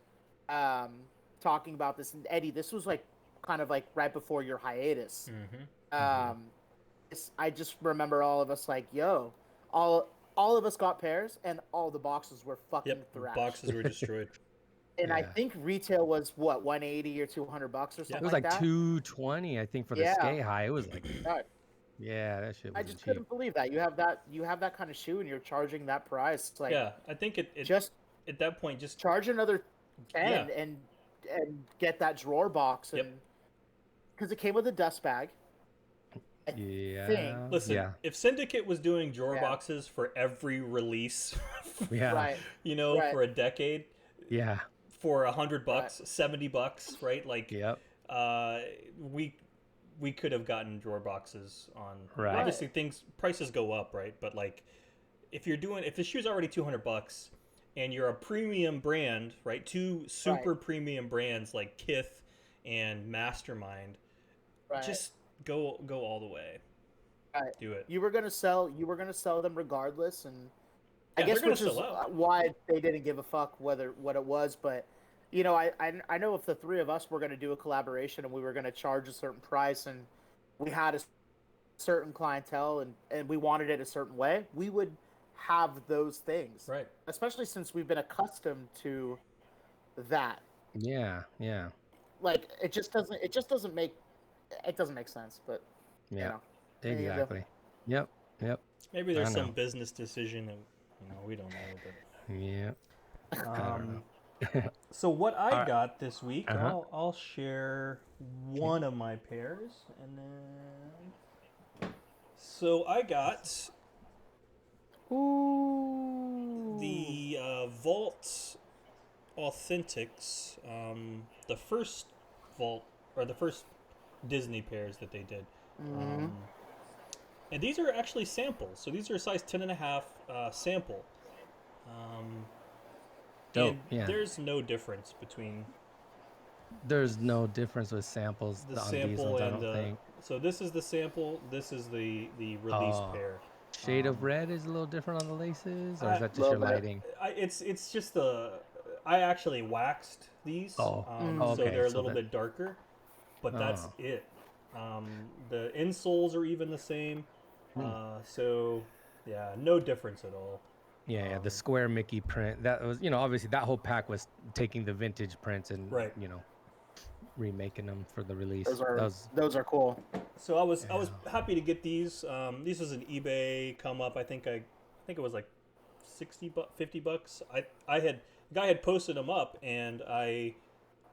talking about this. And Eddie, this was like kind of like right before your hiatus. I just remember all of us like, yo, all of us got pairs, and all the boxes were fucking Yep. thrashed. Boxes were destroyed. And I Yeah. think retail was what, 180 or $200 or something It was like like that. 220, I think, for the Yeah. Sk8-Hi. It was like, God, yeah, that shit I wasn't just cheap. couldn't believe that you have that kind of shoe and you're charging that price. Like, Yeah, I think it just at that point just charge another 10 Yeah. and get that drawer box, and Yep. because it came with a dust bag. I think. Yeah. listen. Yeah. If Syndicate was doing drawer Yeah. boxes for every release, Yeah. Right. you know, Right. for a decade, Yeah. for $100, Right. $70, right? Like, Yep. we could have gotten drawer boxes on. Right. Obviously, prices go up, right? But like, if the shoe's already $200 and you're a premium brand, right? Two super premium brands like Kith and Mastermind, Right. just go all the way. Right. Do it. You were gonna sell them regardless, and Yeah, I guess they're which gonna is sell out. why they didn't give a fuck what it was. But you know, I know if the three of us were gonna do a collaboration and we were gonna charge a certain price, and we had a certain clientele, and we wanted it a certain way, we would have those things. Right. Especially since we've been accustomed to that. Yeah. Yeah. Like it doesn't make sense. But Yeah. you know, what are you gonna do? Exactly. Yep. Yep. Maybe there's I some know. business decision, and we don't know. Yeah. But I don't know. so what I Alright. got this week, Uh-huh. I'll share one of my pairs, and then so I got Ooh. the Vault Authentics, the first Vault or the first Disney pairs that they did. And these are actually samples. So these are a size 10.5 sample. Dope, And yeah. there's no difference between There's no difference with samples the on these sample ones, I and don't the. think. So this is the sample. This is the release Oh. pair. Shade of red is a little different on the laces, or is that just Little your bit. lighting? It's just the. I actually waxed these, Oh. so Okay, they're a so little that- bit darker, but that's Oh. it. The insoles are even the same, so yeah, no difference at all. Yeah, the square Mickey print. That was, obviously that whole pack was taking the vintage prints and, Right. remaking them for the release. Those are cool. So I was happy to get these. These was an eBay come up. I think it was like $50. Guy had posted them up, and I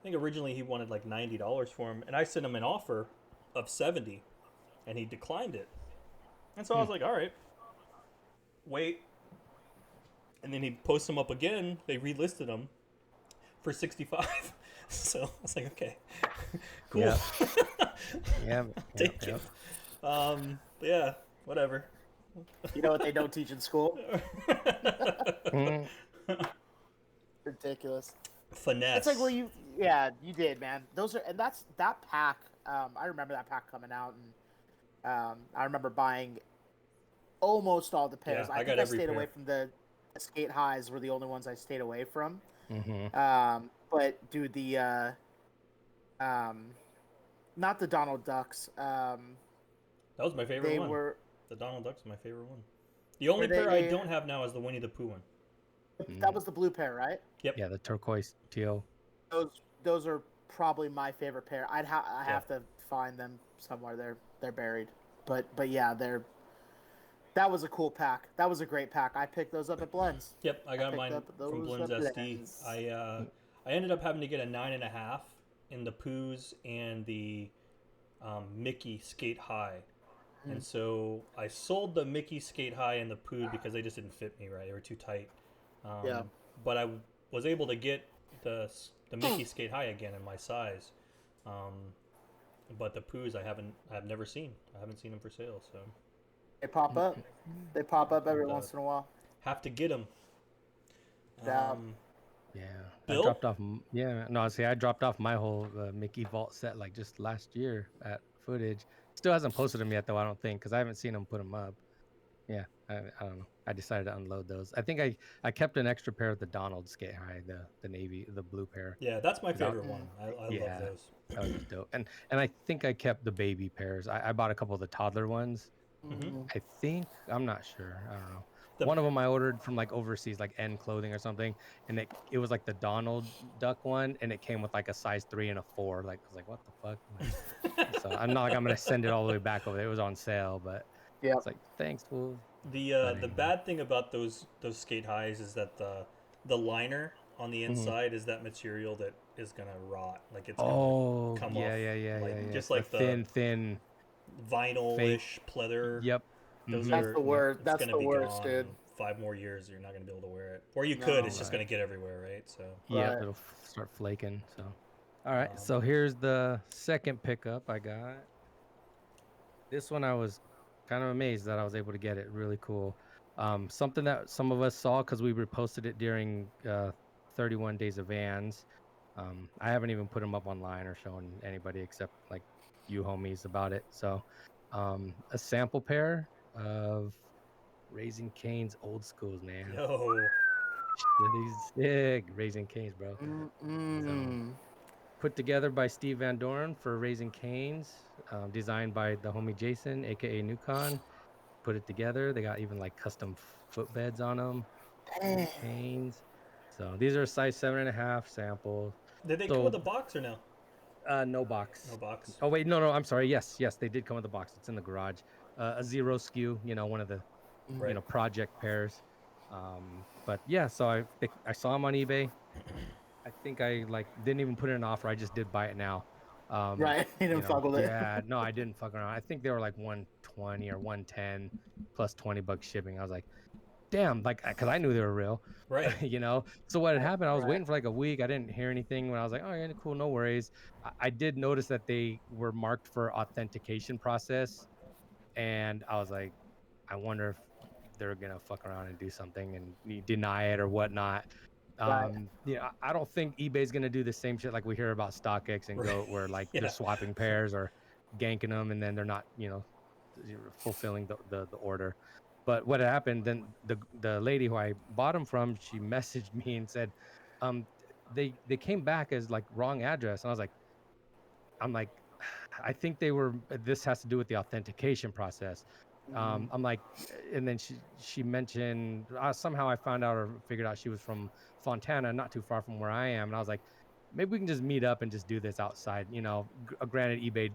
think originally he wanted like $90 for them, and I sent him an offer of $70, and he declined it. And so I was like, all right, wait. And then he posts them up again. They relisted them for $65. So I was like, okay, cool. Yeah. Yeah. Thank you. Yeah, whatever. You know what they don't teach in school? Mm. Ridiculous. Finesse. It's like, well, you did, man. That pack. I remember that pack coming out, and I remember buying almost all the pairs. Yeah, I I think got I every stayed pair. away from the Sk8-His were the only ones I stayed away from. Mm-hmm. But dude, the not the Donald Ducks. That was my favorite They one. were. The Donald Duck's my favorite one. The only Were they- pair I don't have now is the Winnie the Pooh one. That was the blue pair, right? Yeah, the turquoise teal. Those are probably my favorite pair. I have to find them somewhere. They're buried. But yeah, that was a cool pack. That was a great pack. I picked those up at Blends. Yep, I got picked mine up from those Blends up SD. Blends. I ended up having to get a 9.5 in the Poohs and the Mickey Sk8-Hi. And so I sold the Mickey Sk8-Hi and the Pooh because they just didn't fit me right. They were too tight. Yeah. But I was able to get the Mickey Sk8-Hi again in my size. But the Poohs I've never seen. I haven't seen them for sale, so They pop up. They pop up every And, once in a while. have to get them. Yeah. Yeah, I Bill? dropped off. Yeah, no, see, I dropped off my whole Mickey Vault set like just last year at Footage. Still hasn't posted them yet though. I don't think because I haven't seen him put them up. Yeah, I don't know. I decided to unload those. I think I kept an extra pair of the Donald Sk8-Hi, the navy, the blue pair. Yeah, that's my 'Cause I- favorite one. I love yeah, those. that was dope. And I think I kept the baby pairs. I bought a couple of the toddler ones. Mhm. I think I'm not sure. I don't know. The- One of them I ordered from like overseas, like N Clothing or something, and it was like the Donald Duck one, and it came with like a size 3 and a 4. Like I was like, what the fuck? Like, so I'm not like I'm gonna send it all the way back over there. It was on sale, but Yeah. it's like thanks, fool. The But the anyway. bad thing about those Sk8-His is that the liner on the inside is that material that is gonna rot. Like it's Oh, gonna come yeah, off. yeah, yeah, like, yeah, yeah. Just The like the thin, vinyl-ish pleather. Yep. Those Mhm. That's are the worst. it's That's gonna the be worst, gone dude. in 5 more years. You're not gonna be able to wear it, or you could. No. It's just Right. gonna get everywhere, right? So Yep, Right. it'll start flaking. So, all right. Um, So here's the second pickup I got. This one I was kind of amazed that I was able to get it. Really cool. Something that some of us saw because we reposted it during 31 Days of Vans. I haven't even put them up online or shown anybody except like you homies about it. So, a sample pair of Raising Cane's old schools, man. yo, These sick Raising Cane's, bro. So put together by Steve Van Doren for Raising Cane's, designed by the homie Jason, aka Newcon. Put it together. They got even like custom footbeds on them. Dang. Canes. So these are size 7.5 samples. did they come with So a box or no? no box. No box. Oh wait, no, I'm sorry. Yes, they did come with a box. It's in the garage. A zero SKU, one of the Right. project pairs. But yeah, so I saw them on eBay. I think I like didn't even put in an offer. I just did buy it now. Right. He didn't fuck with it. Yeah, no, I didn't fuck around. I think they were like 120 or 110 plus $20 shipping. I was like, damn, like because I knew they were real, Right. So what had happened? I was Right. waiting for like a week. I didn't hear anything. When I was like, oh yeah, cool, no worries. I did notice that they were marked for authentication process, and I was like, I wonder if they're gonna fuck around and do something and deny it or whatnot. Right. I don't think eBay's gonna do the same shit like we hear about StockX and Right. Goat, where like Yeah. they're swapping pairs or ganking them, and then they're not, fulfilling the order. But what happened then? The lady who I bought them from, she messaged me and said, they came back as like wrong address, and I'm like, I think they were. This has to do with the authentication process. I'm like, and then she mentioned somehow I found out or figured out she was from Fontana, not too far from where I am, and I was like, maybe we can just meet up and just do this outside. Granted, eBay,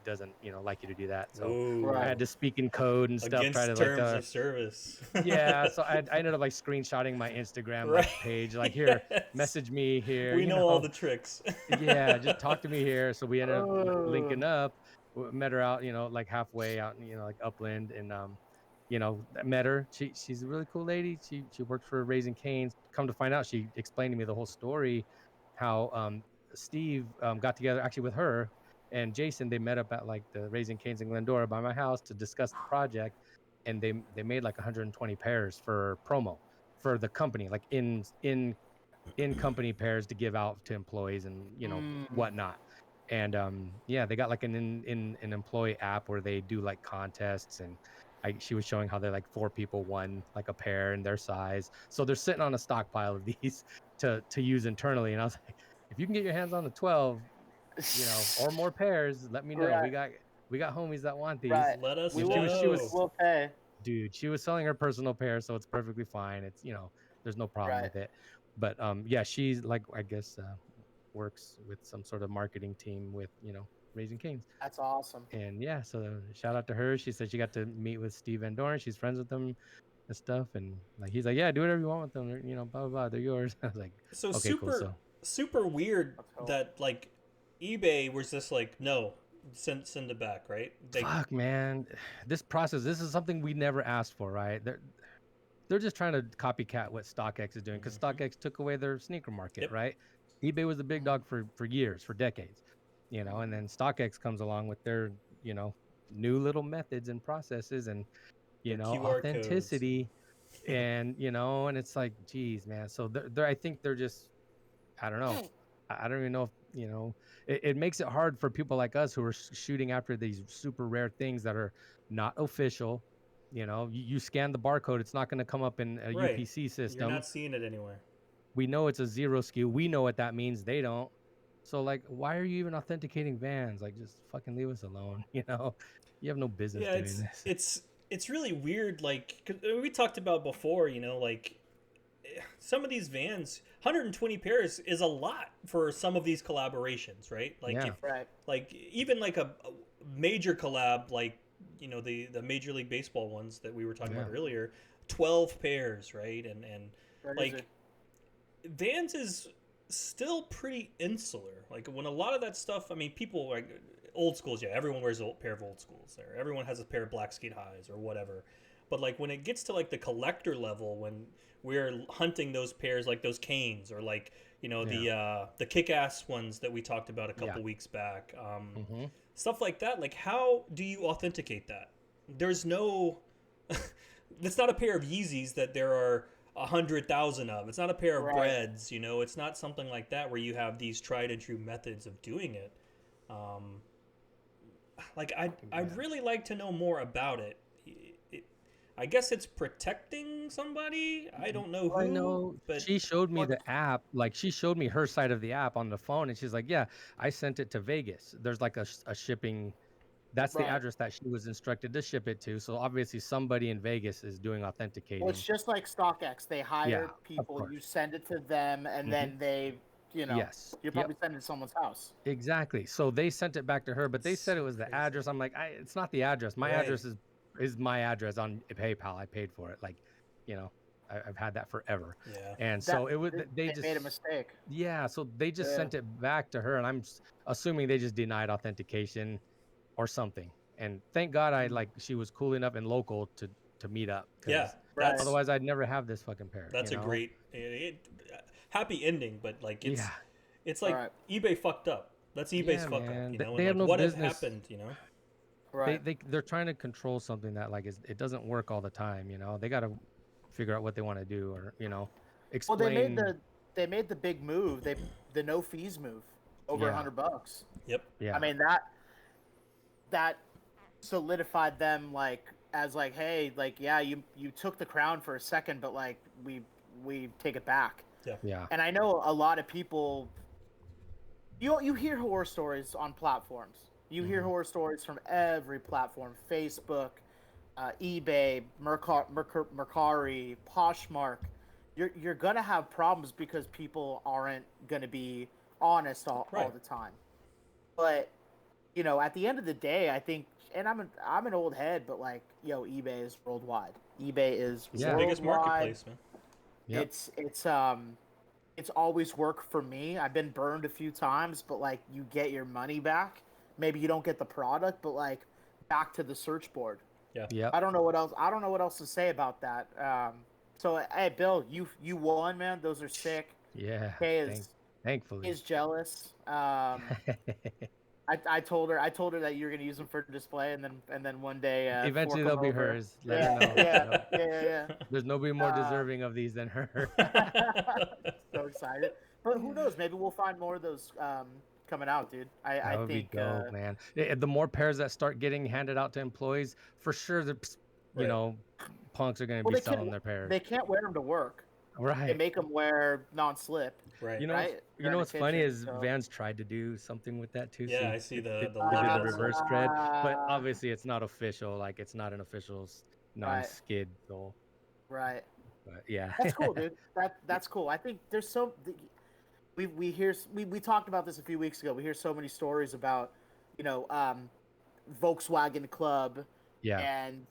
doesn't like you to do that, so Ooh. I Right. had to speak in code and stuff. Against Try to terms like of service. yeah, so I ended up like screenshotting my Instagram like Right. page, like here, Yes. message me here. We know all the tricks. Yeah, just talk to me here. So we ended up linking Oh. up. Met her out, like halfway out, like upland, and met her. She's a really cool lady. She worked for Raising Cane's. Come to find out, she explained to me the whole story, how Steve got together actually with her and Jason. They met up at like the Raising Cane's in Glendora by my house to discuss the project, and they made like 120 pairs for promo for the company, like in company pairs to give out to employees and whatnot. And yeah, they got like an employee app where they do like contests, and she was showing how they're like 4 people won like a pair in their size, so they're sitting on a stockpile of these to use internally. And I was like, if you can get your hands on the 12 or more pairs, let me know. Right. We got homies that want these. Right. Let us We know. will. We'll pay. Dude, she was selling her personal pair, so it's perfectly fine. It's there's no problem Right. with it. But yeah, she's like, I guess works with some sort of marketing team with Raising Cane's. That's awesome. And yeah, so shout out to her. She said she got to meet with Steve Van Doren. She's friends with him and stuff. And like he's like, yeah, do whatever you want with them. Blah blah blah. They're yours. I was like, So okay, super cool. So super weird That's cool. that like eBay was just like, no, send it back, right? fuck, man, this process. This is something we never asked for, right? They're just trying to copycat what StockX is doing, because StockX took away their sneaker market, Yep. right? eBay was the big dog for years, for decades, and then StockX comes along with their, new little methods and processes and, Their QR authenticity. and and it's like, geez, man. So I think they're just, I don't know. I don't even know if, it makes it hard for people like us who are shooting after these super rare things that are not official. You scan the barcode, it's not going to come up in a Right. UPC system. You're not seeing it anywhere. We know it's a 0 SKU. We know what that means. They don't. So like, why are you even authenticating vans? Like, just fucking leave us alone. You have no business Yeah, doing this. it's really weird. Like 'cause we talked about before, like some of these vans, 120 pairs is a lot for some of these collaborations, right? Like Yeah. if Right. like even like a major collab, like the Major League Baseball ones that we were talking about Yeah. earlier, 12 pairs, right? And Crazy. like Vans is still pretty insular. Like when a lot of that stuff, I mean, people like old schools, yeah, everyone wears a pair of old schools there. Everyone has a pair of black Sk8-His or whatever. But like when it gets to like the collector level, when we're hunting those pairs, like those canes or like the kick-ass ones that we talked about a couple weeks back, Mm-hmm. stuff like that. Like how do you authenticate that? There's no. It's not a pair of Yeezys that there are 100,000 of. It's not a pair of Right. breads, It's not something like that where you have these tried and true methods of doing it. Like I'd really like to know more about it. I guess it's protecting somebody. I don't know who. I know. But She showed me the app. Like, she showed me her side of the app on the phone, and she's like, "Yeah, I sent it to Vegas. There's like a shipping. That's the Right. address that she was instructed to ship it to. So obviously somebody in Vegas is doing authenticating." Well, it's just like StockX. They hire Yeah, of people, course. you send it to them, and Mhm. then they, Yes. you Yep. probably send it to someone's house. Exactly. So they sent it back to her, but they said it So was the crazy. address. I'm like, it's not the address. My Right. address is my address on PayPal. I paid for it. Like, I've had that forever. Yeah. And so it was They just made a mistake. Yeah, so they just Yeah. sent it back to her, and I'm assuming they just denied authentication or something. And thank God she was cool enough and local to meet up. 'Cause Yeah. Right. otherwise I'd never have this fucking pair. That's a great happy ending, but like it's like Right. eBay fucked up. That's eBay's Yeah, fuck man. up, They and have like no what business. has happened, Right. They're trying to control something that it doesn't work all the time. They got to figure out what they want to do, or Well, explain. they made the big move. The no fees move over Yeah. $100. Yep. Yeah. I mean that solidified them as hey, yeah, you took the crown for a second, but we take it back. Yeah. And I know a lot of people. You hear horror stories on platforms. You hear horror stories from every platform: Facebook, eBay, Mercari, Poshmark. You're gonna have problems because people aren't gonna be honest all the time. But at the end of the day, I think, and I'm an old head, but eBay is worldwide. eBay is It's worldwide. the biggest marketplace, man. Yep. It's always worked for me. I've been burned a few times, but you get your money back. Maybe you don't get the product, but back to the search board. Yeah. Yep. I don't know what else to say about that. So hey, Bill, you won, man. Those are sick. Yeah. Kay Thankfully. is jealous. I told her that you were gonna use them for display, and then one day Eventually fork they'll be them over. hers. Let her know. Yeah. There's nobody more deserving of these than her. So excited, but who knows? Maybe we'll find more of those coming out, dude. That I would think be dope, man. The more pairs that start getting handed out to employees, for sure, punks are going to be selling their pairs. They can't wear them to work. They Right. make them wear non-slip. Right. You know, Right? what's funny kitchen, is Vans tried to do something with that too. Yeah, so I see they the did limited the reverse tread, but Ah. obviously it's not official. Like, it's not an official non-skid sole. Right. But yeah, That's cool, dude. That's cool. I think there's we talked about this a few weeks ago. We hear so many stories about, Volkswagen Club yeah, and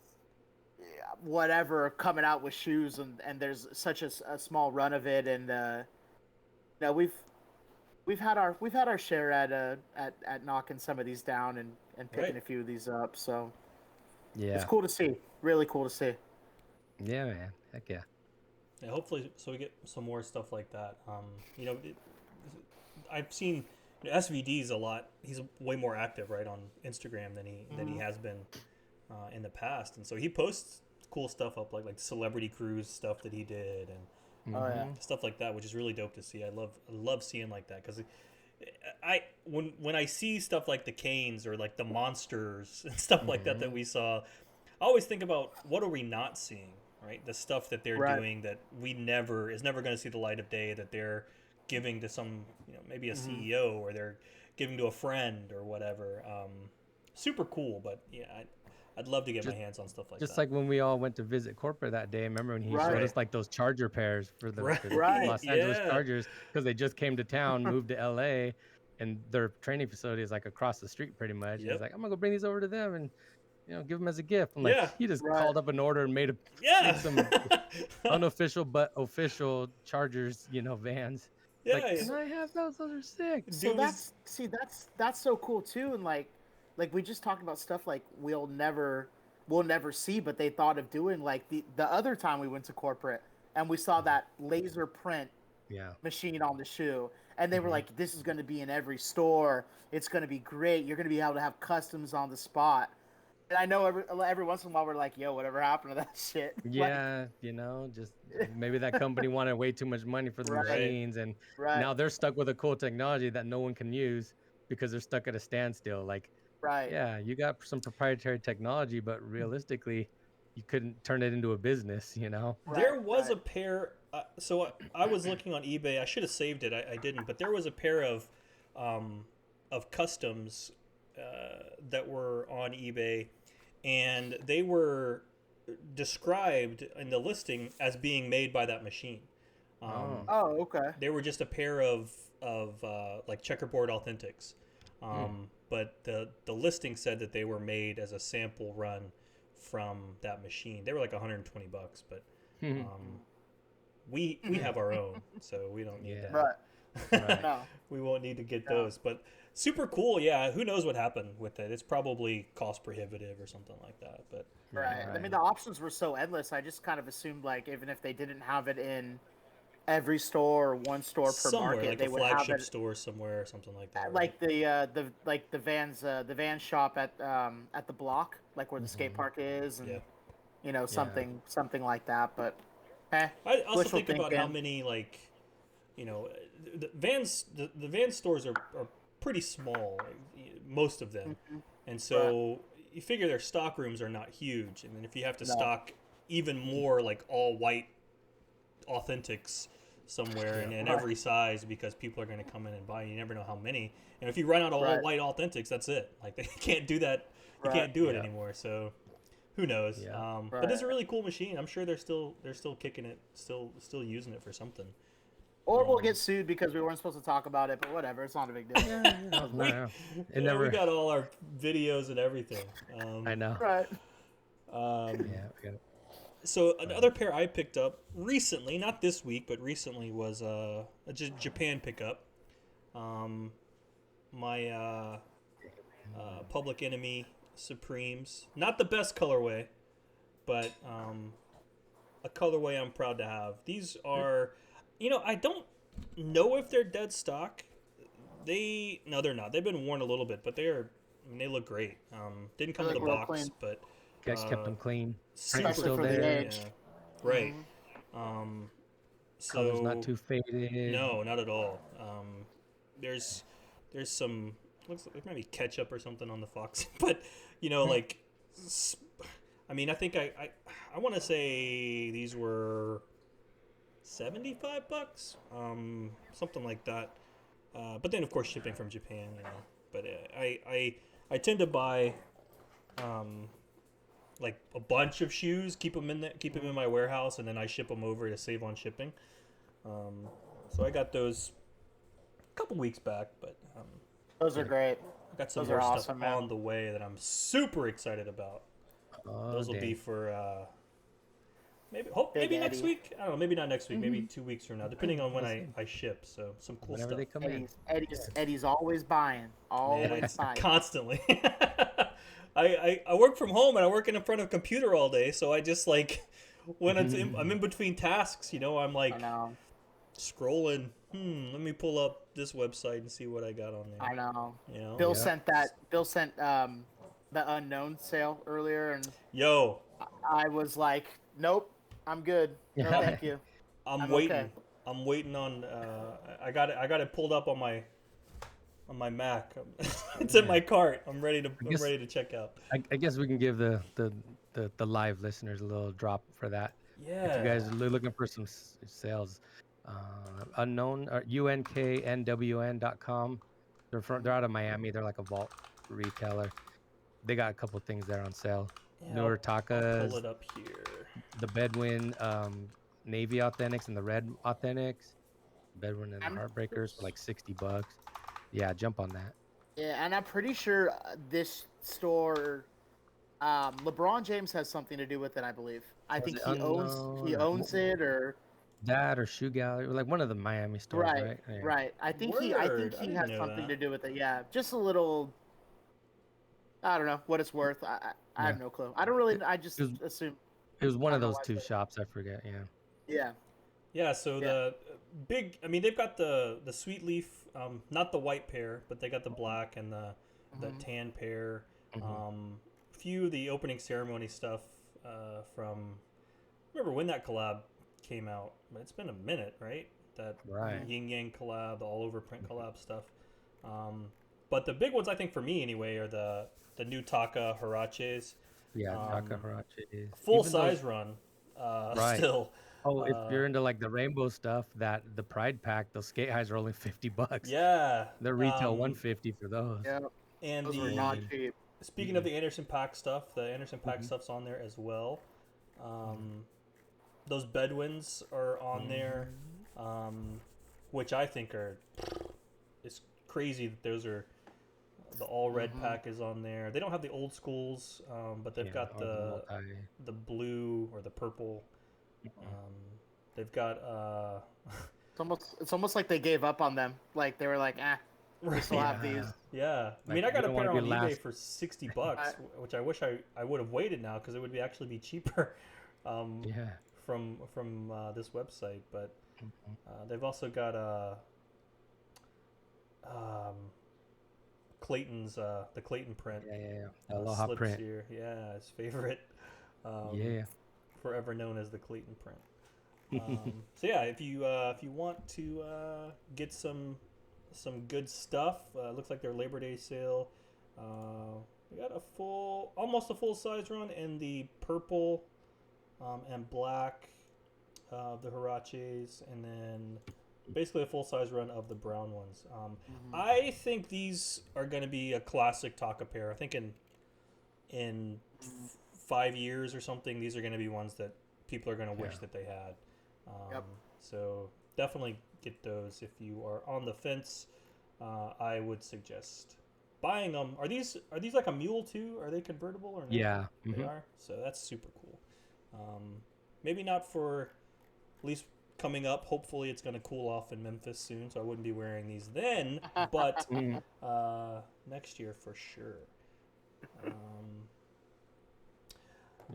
whatever coming out with shoes, and there's such a small run of it, and we've had our share at knocking some of these down and picking a few of these up. So yeah, it's cool to see. Really cool to see. yeah, man. Heck yeah. Yeah, hopefully, so we get some more stuff like that. I've seen SVD's a lot. He's way more active, right, on Instagram than he has been in the past, and so he posts cool stuff up, like Celebrity Cruise stuff that he did, and Oh yeah. stuff like that, which is really dope to see. I love seeing like that because when I see stuff like the Canes or like the Monsters and stuff like that we saw, I always think about what are we not seeing, right? The stuff that they're doing that is never going to see the light of day, that they're giving to some, maybe a CEO, or they're giving to a friend or whatever. Super cool, but yeah, I'd love to get my hands on stuff like that. Just like when we all went to visit corporate that day. Remember when he showed us like those Charger pairs for the Los Angeles Chargers, because they just came to town, moved to LA, and their training facility is like across the street pretty much. He's like, I'm gonna go bring these over to them and give them as a gift. I'm like, he just called up an order and made some unofficial but official Chargers, vans. Yeah, like, can I have those? Those are sick. So that's so cool too, and like we just talked about stuff like we'll never see, but they thought of doing, like the other time we went to corporate and we saw that laser print machine on the shoe, and they were like, this is going to be in every store, it's going to be great, you're going to be able to have customs on the spot. And I know every once in a while we're like, yo, whatever happened to that shit? Yeah, just maybe that company wanted way too much money for the machines, and now they're stuck with a cool technology that no one can use because they're stuck at a standstill. Like, yeah, you got some proprietary technology, but realistically, you couldn't turn it into a business, There was a pair. So I was looking on eBay. I should have saved it. I didn't. But there was a pair of customs that were on eBay, and they were described in the listing as being made by that machine. Okay. They were just a pair of like checkerboard authentics. But the listing said that they were made as a sample run from that machine. They were like $120, but we have our own, so we don't need that. No. We won't need to get those, but super cool. Yeah, who knows what happened with it? It's probably cost prohibitive or something like that. But I mean, the options were so endless. I just kind of assumed, like, even if they didn't have it in every store or one store per somewhere, market, like they a would have flagship it store somewhere or something like that. like the van shop at the block, like where the skate park is, and something like that. But I also think about how many, like, the van stores are pretty small, most of them, and so you figure their stock rooms are not huge, and then if you have to stock even more, like, all white authentics somewhere in every size, because people are going to come in and buy, you never know how many, and if you run out of all white authentics, that's it. Like, they can't do that. You can't do it anymore. So who knows? But it's a really cool machine. I'm sure they're still kicking it, still using it for something. Or we'll get sued because we weren't supposed to talk about it, but whatever, it's not a big deal. We got all our videos and everything. I know. Right. We got it. So another pair I picked up recently, not this week, but recently, was a Japan pickup. My Public Enemy Supremes. Not the best colorway, but a colorway I'm proud to have. These are, I don't know if they're dead stock. No, they're not. They've been worn a little bit, but they look great. Didn't come with a box, clean. But guys kept them clean. Especially still for the there. age. Right. Color's not too faded. No, not at all. There's some, looks like maybe ketchup or something on the Fox, but like, I think I want to say these were $75, something like that. But then of course shipping from Japan, But I tend to buy like a bunch of shoes, keep them in my warehouse, and then I ship them over to save on shipping. So I got those a couple weeks back, but those are great. I got some Those more are stuff awesome, man. on the way that I'm super excited about. Those will be for maybe next Eddie. week. I don't know, maybe not next week, maybe 2 weeks from now, depending on when I ship. So some cool Whenever stuff. they come in. Eddie's always buying. Always buying. Constantly. I work from home and I work in front of a computer all day, so I just, like, when I'm in between tasks, I'm like scrolling. Let me pull up this website and see what I got on there. I know. Bill sent the unknown sale earlier, and I was like, nope, I'm good. No, thank you. I'm I'm waiting. okay. I'm waiting on. I got it pulled up on my Mac. It's in my cart. I'm ready to check out. I guess we can give the live listeners a little drop for that. Yeah. If you guys are looking for some sales, unknown or unknwn.com. They're out of Miami. They're like a vault retailer. They got a couple things there on sale. Yeah, Newer I'll Takas, pull it up here. the Bedouin Navy Authentics and the Red Authentics. Bedouin and the Heartbreakers for like $60. Yeah, jump on that. Yeah, and I'm pretty sure this store, LeBron James has something to do with it. I believe. I think he owns it, or that, or Shoe Gallery, like one of the Miami stores, right? Yeah. Right. I think he has something to do with it. Yeah, just a little. I don't know what it's worth. I have no clue. I don't really. I just assume it was one of those two shops. I forget. Yeah. Yeah. Yeah. So the big. I mean, they've got the sweet leaf, not the white pair, but they got the black and the tan pair. Few of the opening ceremony stuff from. Remember when that collab came out? But it's been a minute, right? That Yin Yang collab, the all over print collab stuff. But the big ones, I think, for me anyway, are the new Taka Hayashi. Yeah, Taka Hayashi. Full size run. Still. Oh, if you're into like the rainbow stuff, the Pride pack, those Sk8-His are only $50. Yeah. They're retail $150 for those. Yeah. And those are not cheap. Speaking of the Anderson Paak stuff, the Anderson Paak stuff's on there as well. Those Bedouins are on there, which I think it's crazy that those are. The all red pack is on there. They don't have the old schools, but they've got the blue or the purple. They've got. It's almost like they gave up on them. Like they were like, we still have these. Yeah, I mean, I got a pair on eBay for $60, which I wish I would have waited now because it would actually be cheaper. From this website, but they've also got Clayton's the Clayton print. Aloha print. Here. Yeah, his favorite. Forever known as the Clayton print. So yeah, if you want to get some good stuff, looks like their Labor Day sale. We got almost a full size run in the purple and black of the Hirachis, and then basically a full size run of the brown ones. I think these are going to be a classic Taka pair. I think in 5 years or something, these are going to be ones that people are going to wish that they had. So definitely get those if you are on the fence. I would suggest buying them. Are these like a mule too? Are they convertible or not? Yeah, they are. So that's super cool. Maybe not for at least coming up. Hopefully it's going to cool off in Memphis soon, so I wouldn't be wearing these then. But next year for sure.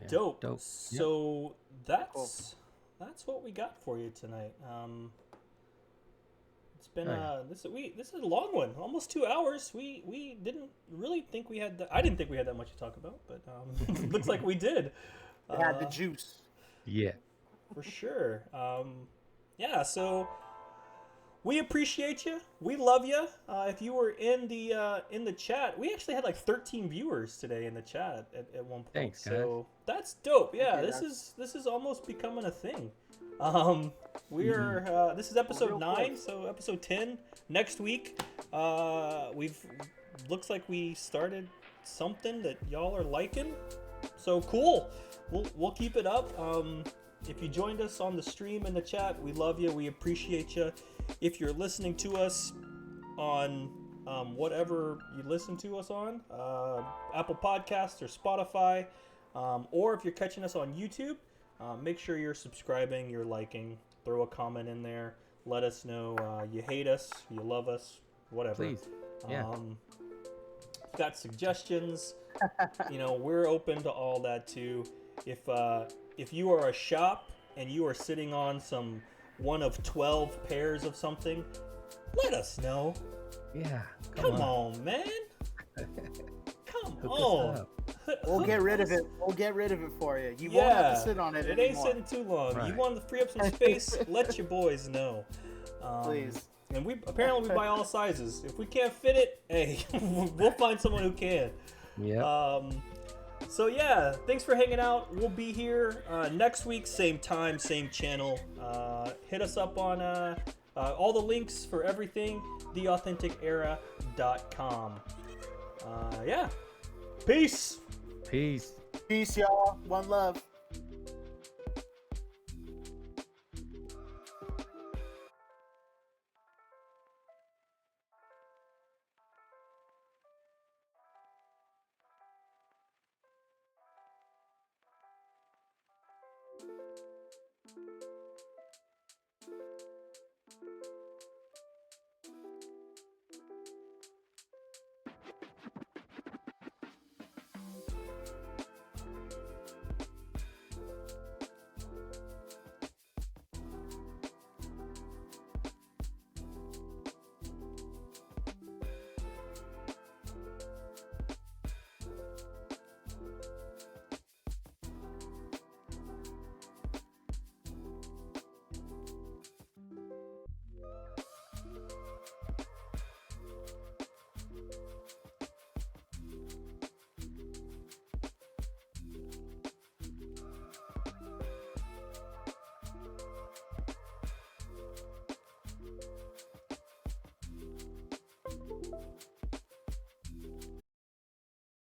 Dope. So that's what we got for you tonight. It's been this is a long one, almost 2 hours. We didn't really think we had I didn't think we had that much to talk about, but looks like we did. The juice. Yeah. For sure. So we appreciate you. We love you. If you were in the chat, we actually had like 13 viewers today in the chat at one point. Thanks, guys. So that's dope. Yeah, this is almost becoming a thing. We're this is episode 9, so episode 10 next week. Looks like we started something that y'all are liking. So cool. We'll keep it up. If you joined us on the stream in the chat, we love you. We appreciate you. If you're listening to us on whatever you listen to us on, Apple Podcasts or Spotify, or if you're catching us on YouTube, make sure you're subscribing, you're liking, throw a comment in there. Let us know you hate us, you love us, whatever. Please. Yeah. Got suggestions. We're open to all that too. If you are a shop and you are sitting on one of 12 pairs of something, let us know. Yeah. Come on, man. Come on. We'll get rid of it. We'll get rid of it for you. You won't have to sit on it It ain't anymore. sitting too long. You Right. want to free up some space? Let your boys know. Please. And we apparently we buy all sizes. If we can't fit it, hey, we'll find someone who can. Yeah. So yeah, thanks for hanging out. We'll be here next week, same time, same channel. Hit us up on all the links for everything, theauthenticara.com. Yeah. Peace. Peace. Peace, y'all. One love.